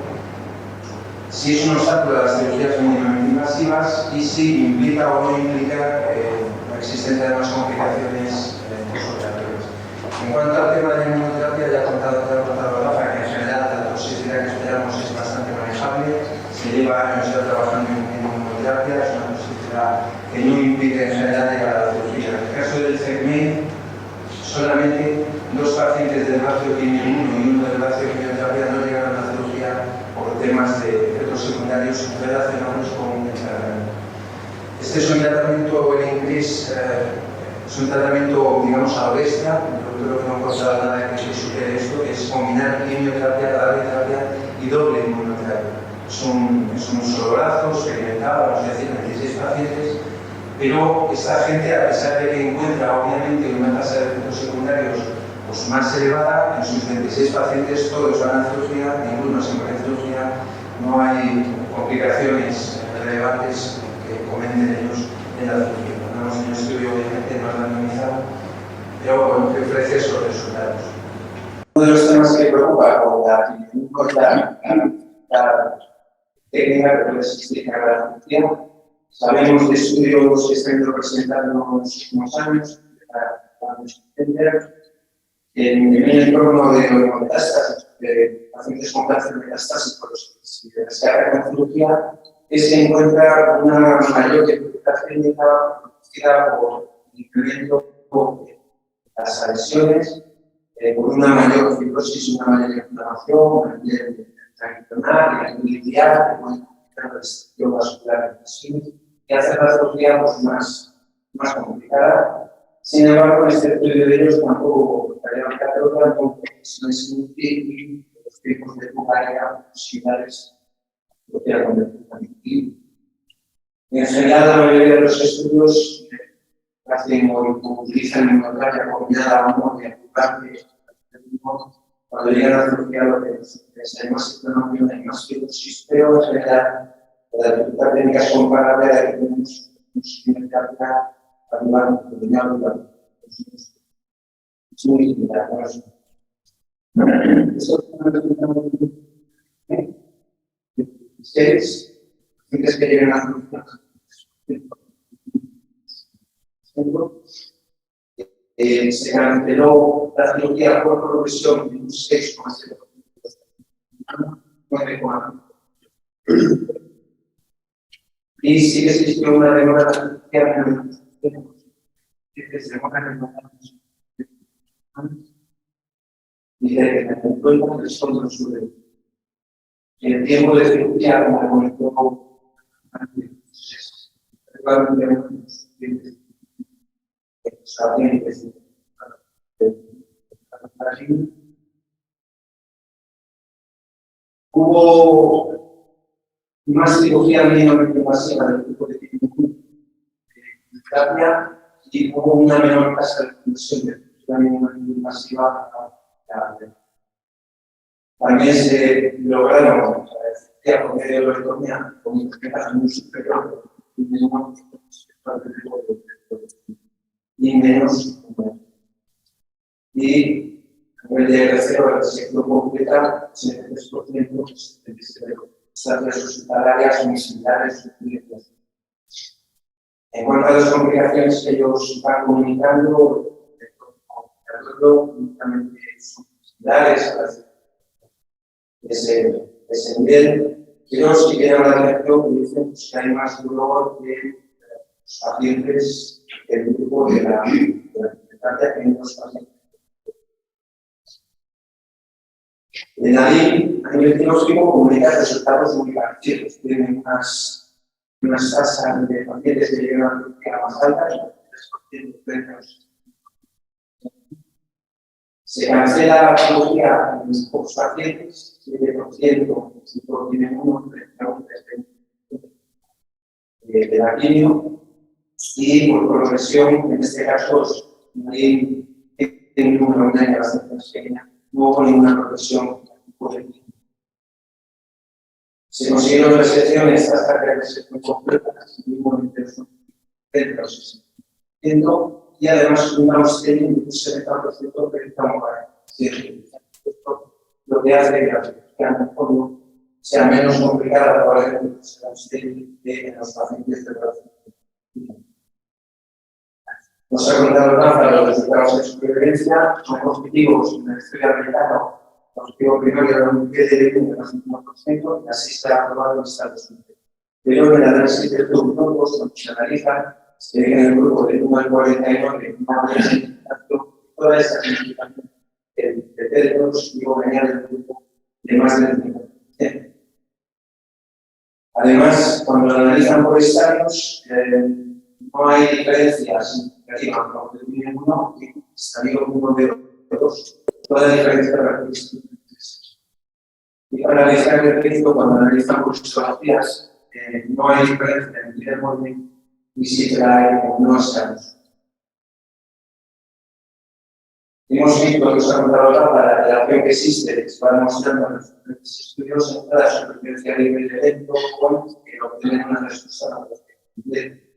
si es un obstáculo de las cirugías mínimamente invasivas y si implica o no implica la existencia de más complicaciones postoperatorias. En cuanto al tema de la inmunoterapia, ya ha contado Rafa que en general la toxicidad que esperamos es bastante manejable, se lleva años ya trabajando en inmunoterapia, es una toxicidad que no implica en general llegar a la cirugía. En el caso del CECMATE, solamente 2 pacientes del ratio quimio 1 y 1 del ratio quimioterapia no llegaron a la cirugía por temas de efectos secundarios relacionados con el tratamiento. Este es un tratamiento, el INCREASE, es un tratamiento, digamos, a lo bestia. Yo creo que no he encontrado nada que supere esto, es combinar quimioterapia, radioterapia y doble inmunoterapia. Es un solo brazo, experimentado, vamos a decir, 26 pacientes, pero esta gente, a pesar de que encuentra obviamente una tasa de efectos secundarios pues, más elevada, en sus 26 pacientes todos van a cirugía, ninguno se muere en cirugía, no hay complicaciones relevantes que comenten ellos en la cirugía. Tenemos un estudio obviamente no randomizado, pero bueno, que ofrece esos resultados. Uno de los temas que preocupa con la técnica que puede existir para la cirugía. Sabemos de estudios que están presentando en los últimos años en el entorno de los metástasis, de pacientes con cáncer metastásico y de descarga con cirugía, que se encuentra una mayor dificultad clínica producida por el incremento de las adhesiones, por una mayor fibrosis, una mayor inflamación a nivel tradicional, a nivel inicial, con una restricción vascular invasiva, que hace la cirugía pues, más complicada. Sin embargo, en este estudio de ellos tampoco estaría marcado porque no es útil y los tipos de bucaria similares En general, la mayoría de los estudios hacen o utilizan hemoterapia combinada a hormona y azúcar cuando llegan a cirugía lo que es hay más economía, hay más fibrosis, pero en general las técnicas comparables que tenemos quimioterapia ayudan a eliminar es muy similar. Ustedes, antes que lleguen a se canceló la cirugía por progresión en un 6,0%. Y sí que existió una demora de la cirugía y de que son los suelos. El tiempo de cirugía, como comentó antes, hubo más cirugía mínimamente masiva del tipo de terapia y hubo una menor tasa de función de cirugía mínimamente masiva. También se lograron por medio de la economía con un porcentaje muy superior y menos. Y a nivel de reserva del sector completa, 73% de sustancias hospitalarias muy similares. En cuanto a las complicaciones que ellos van comunicando, únicamente son similares a las de ese nivel, pero sí que llama la atención que dicen que hay más dolor de los pacientes del grupo de la terapia que en los pacientes. En la a nivel diagnóstico, comunica resultados muy parecidos. Tienen unas tasas de pacientes que llegan a la cirugía más altas, 3% frente a los. Se cancela la cirugía en pocos pacientes, 7%, si todos tienen uno, 3% de la quimio, y por progresión, en este caso, tiene una montaña bastante más pequeña, no hubo ninguna progresión. Se consiguieron resecciones hasta que la resección completa, y además un downstream de un 70% que estamos para lo que hace que la cirugía sea menos complicada probablemente que el downstream de los pacientes de la. Nos ha contado Rafa los resultados de supervivencia, son positivos en el estudio americano. Positivo primario era un 10% y así está aprobado en Estados Unidos. Pero en el análisis de grupos, cuando se analiza, se ve en el grupo del 1 al 49, toda esa significación de Pedros y venía del grupo de más del 50%. Además, cuando lo analizan por estadios, no hay diferencias significativas entre el estadio 1 y el estadio 1 de 2. Toda la diferencia de características. Y para analizar el efecto, cuando analizan por histologías, no hay diferencia entre el movimiento y si trae o no estamos. Hemos visto que nos ha contado la relación que existe, se va demostrando en los diferentes estudios en cada supervivencia libre de evento con que obtienen una respuesta a los que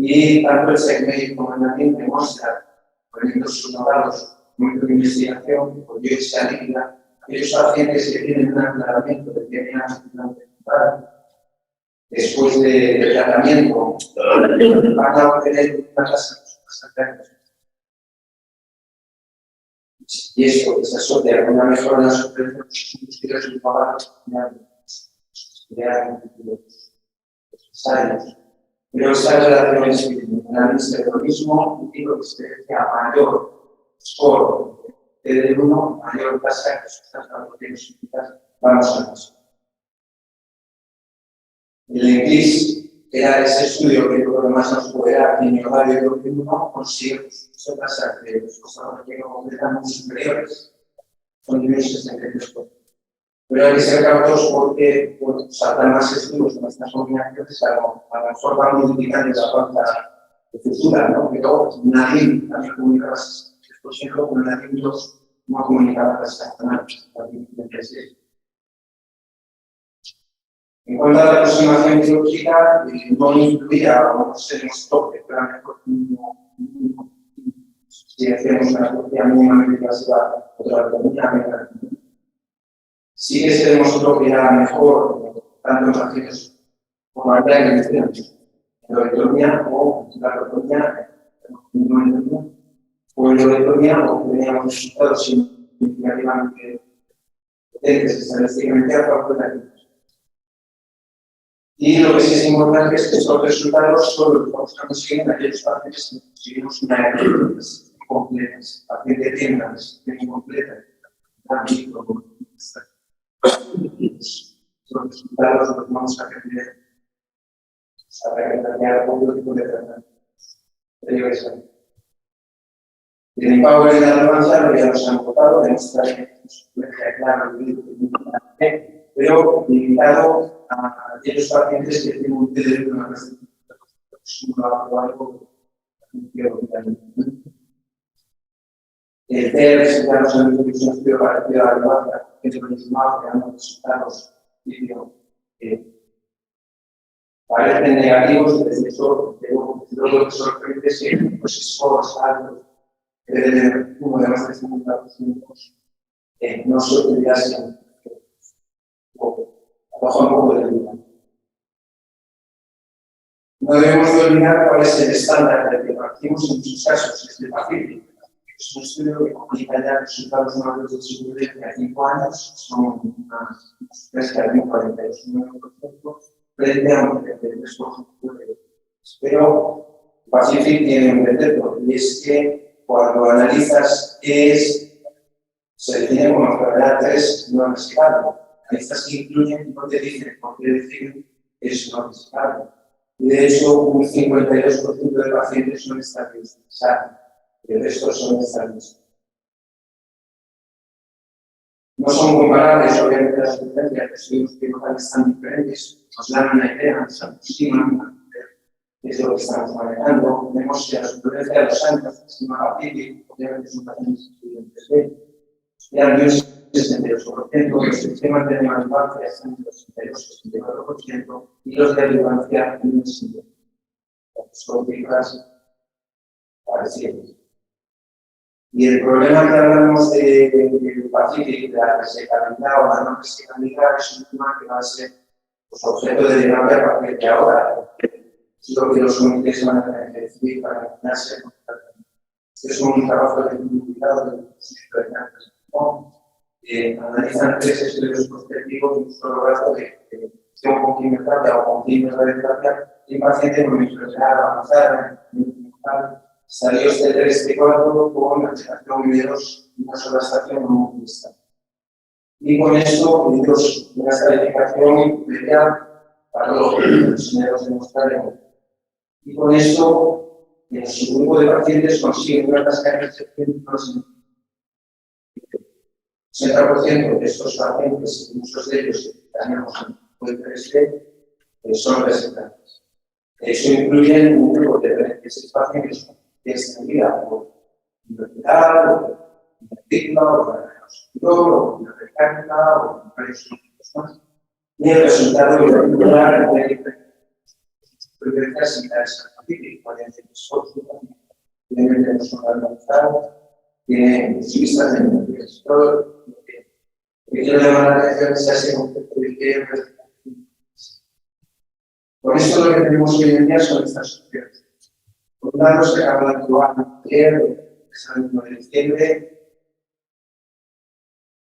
y tanto el segmento como el ambiente muestra movimientos sonorados, momentos de investigación, por biopsia líquida, aquellos pacientes que tienen un aclaramiento de que tienen después del tratamiento van a obtener una tasa bastante alta. Y esto se asocia a una mejora en las superficies industriales y pagadas pero esta relación es análisis del organismo y lo que se decía mayor score del 1, mayor tasa de sustancias proteínas vamos a eso. El ECLIS era ese estudio que por lo más nos puede dar en el radio de 1 consigue esa tasa de sustancias proteínas completamente superiores. Son niveles 63%. Pero hay que ser cautos porque saltan más estudios en estas combinaciones, a lo mejor van multiplicando la falta de futura, ¿no? Pero nadie también comunica las por ejemplo, con una Windows no comunicada exactamente. En cuanto a la aproximación biológica, no incluía, o no se nos toque, pero mejor si hacemos una copia mínimamente básica, otra copia sí que se demostró que era mejor, tanto en pacientes como en la electronía o la electronía, o en electronía, o teníamos resultados significativamente potentes, estadísticamente a favor de la. Y lo que sí es importante es que estos resultados solo los vamos a conseguir en aquellos pacientes que conseguimos una electronía completa. El paciente tiene una resolución incompleta, los resultados los vamos a aprender a realizar otro tipo de tratamiento. El Power en la relevancia lo ya nos han votado, demostrar que es claro, pero limitado a aquellos pacientes que tienen un TDR de una resolución o algo. El TR es ya nos han dicho que es un estudio parecido a la relevancia, que es lo mismo que damos resultados parecen negativos desde eso, pero lo que sorprende es que los esfuerzos altos que debe tener uno de más de 50% no se utilizasen bajo un poco de vida. No debemos de olvidar cuál es el estándar del que partimos en muchos casos, es el Pacífico. Es un estudio que comunica ya resultados nuevos de seguridad a 5 años, son unas cerca de un 49% frente a un 33% de ellos. Pero Pacific tiene un defecto, y es que cuando analizas qué es, se define como enfermedad 3 no resecable. Analistas que incluyen no te dicen por qué decir que es no resecable. Y de hecho, un 52% de pacientes son estables. El resto son estables. No son comparables, obviamente, las diferencias. Los estudios clinicales están diferentes. Nos dan una idea, nos aproximan qué es lo que estamos manejando. Vemos que la supervivencia de los años se estima Pacífic, obviamente son pacientes estudiantes B. Ya el 68%, los sistemas de neoadvancia están en el 62-64% y los de advancia en el 60%. Son cifras parecidas. Y el problema que hablamos de Pacific, de la resecabilidad o la no resecabilidad, es un tema que va a ser objeto de debate a partir de ahora. Es lo que los comités van a tener que decidir para imaginarse. Es un trabajo de cuidado del Instituto de Cáncer. Analizan 3 estudios prospectivos de un solo brazo de gestión con quimioterapia o con quimioterapia y el paciente con enfermedad avanzada salió este 3-4 con la estación de una sola estación no multista. Y con esto, ellos una calificación media para los primeros demostraremos. Y con esto, en su grupo de pacientes consiguen una tasa de recepción 60% de estos pacientes, muchos de ellos que tenemos en 3D, son resectables. Eso incluye un grupo de 36 pacientes que están vida por universidad, o invertirla, o hospital, o mecánica, o varios grupos más. Y el resultado de la supervivencia sin dar esa Pacífic, pueden ser obviamente no son analizados, tienen vistas de investigador. Que quiero llamar la atención es ese concepto de que por eso lo que tenemos hoy en día son estas opciones. Por un lado, se acaba de actuar ayer, el 1 de diciembre,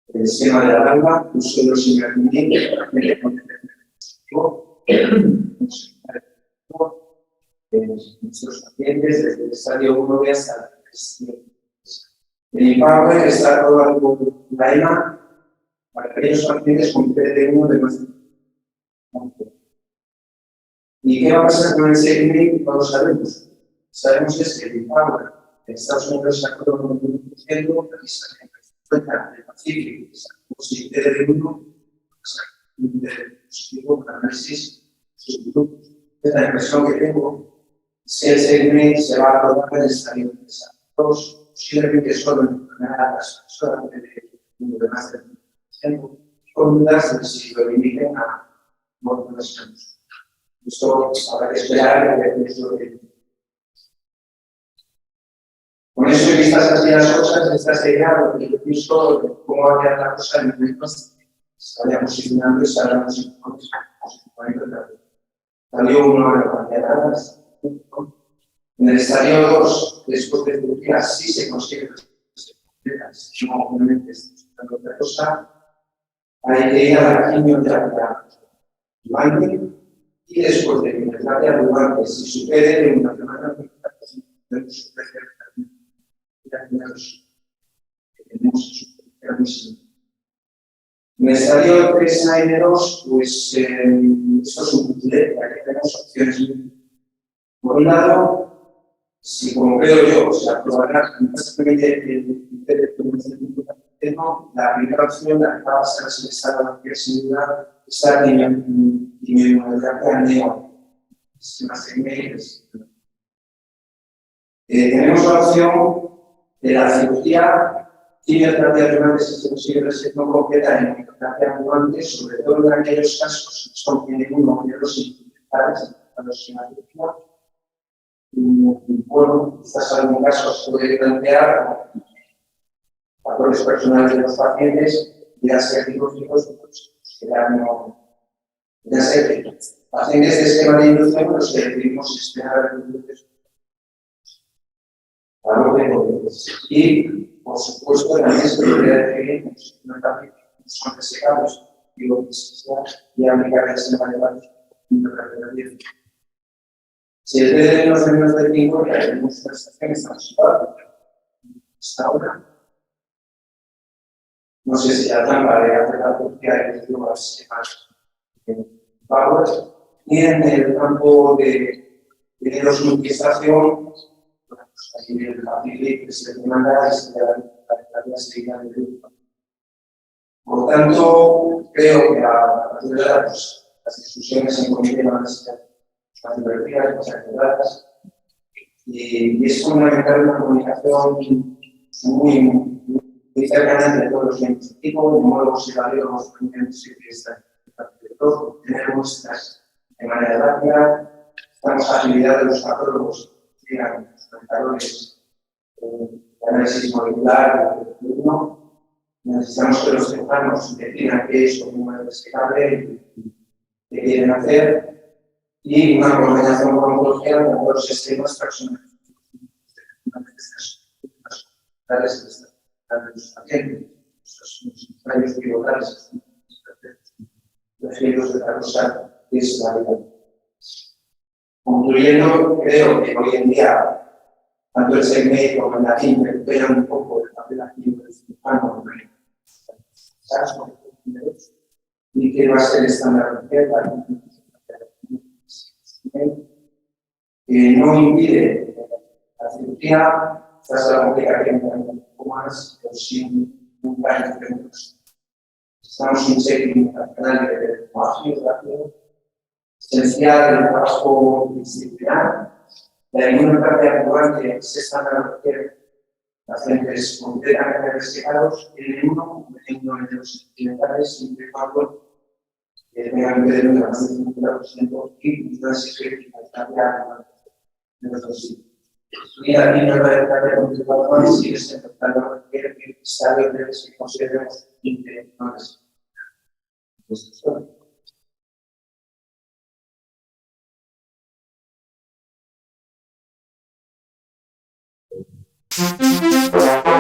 el esquema de la gamba, uso de los invertimientos para hacer nuestros pacientes desde el estadio 1B hasta el 3. El IPAWE está todo con la EMA para aquellos pacientes con PD1 de más de. ¿Y qué va a pasar con el seguimiento? No lo sabemos. Sabemos que es que el IPAWE en Estados Unidos sacó un 1%, aquí saca el 50% del Pacífico, sacó sin PD1 positivo para análisis subgrupos. La impresión que tengo es que el segmento se va a aprobar en el estadio de desarrollo, posiblemente solo en las personas de más del tiempo, con dudas de si lo limiten a módulos años. Esto habrá que esperar y ver eso de. Con eso, vistas así las cosas, esta sería lo que yo pienso de cómo va a quedar la cosa en el momento se vaya posicionando y se haga Salió uno de las banderas. En el estadio 2, después de Turquía, sí se consigue las no, obviamente, está otra cosa. Hay que ir a la quimioterapia durante y después de quimioterapia durante, si supere de una semana, podemos en el estadio 3 a N2, pues esto es un puzzle, aquí tenemos opciones. Por un lado, si como creo yo, se aprobará básicamente la primera opción, la que va a ser seleccionada la que sin duda, está en inmunoterapia neo. Tenemos la opción de la cirugía quimioterapia durante si posible ser no completa en quimioterapia ambulante, sobre todo en aquellos casos que son uno de los infectados a los sin cirugía. Bueno, quizás en algún caso se puede plantear factores personales de los pacientes, ya sea quirúrgicos, pues ya sea que pacientes de esquema de inducción, los que decidimos esperar y, por supuesto, también se podría definir que son desecados y lo que sea y aplicar el sistema de varios. Si el PD no es menos de 5, ya tenemos una estación estacionada hasta ahora. No sé si la trampa de hacer la Turquía es lo más powers, y en el campo de los multiestación, aquí el facility que se demanda es la seguida del grupo. Por lo tanto, creo que a partir de ahora las discusiones en comité van a ser más divertidas, más aclaradas, y es fundamental una comunicación muy cercana entre todos los miembros del equipo, de modo que se valore los conocimientos que están de todo, tener muestras de manera rápida, damos agilidad de los patólogos, los marcadores de análisis molecular de uno. Necesitamos que los cirujanos definan qué es un número desplegable y qué quieren hacer, y una coordinación con oncología de los sistemas personales. De los pacientes, los rayos pivotales, referidos de la cosa es la vida. Concluyendo, creo que hoy en día, tanto el segmento como la química recuperan un poco el papel activo del cirujano y que va a ser estándar de tierra, que no impide la cirugía, tras la complicación un poco más, pero sin un plan de preguntas. Estamos en un setting internacional de lenguaje esencial del trabajo disciplinar. La inmunoterapia ambulante se están dando pacientes completamente resectados, el uno de los incidentales, siempre y cuando tengan que tener más del 50% y una psicología de nuestros sitios. Y aquí no va a estar de continuación y sigue siendo tratando que sabe que se consideramos intelectuales. Thank you.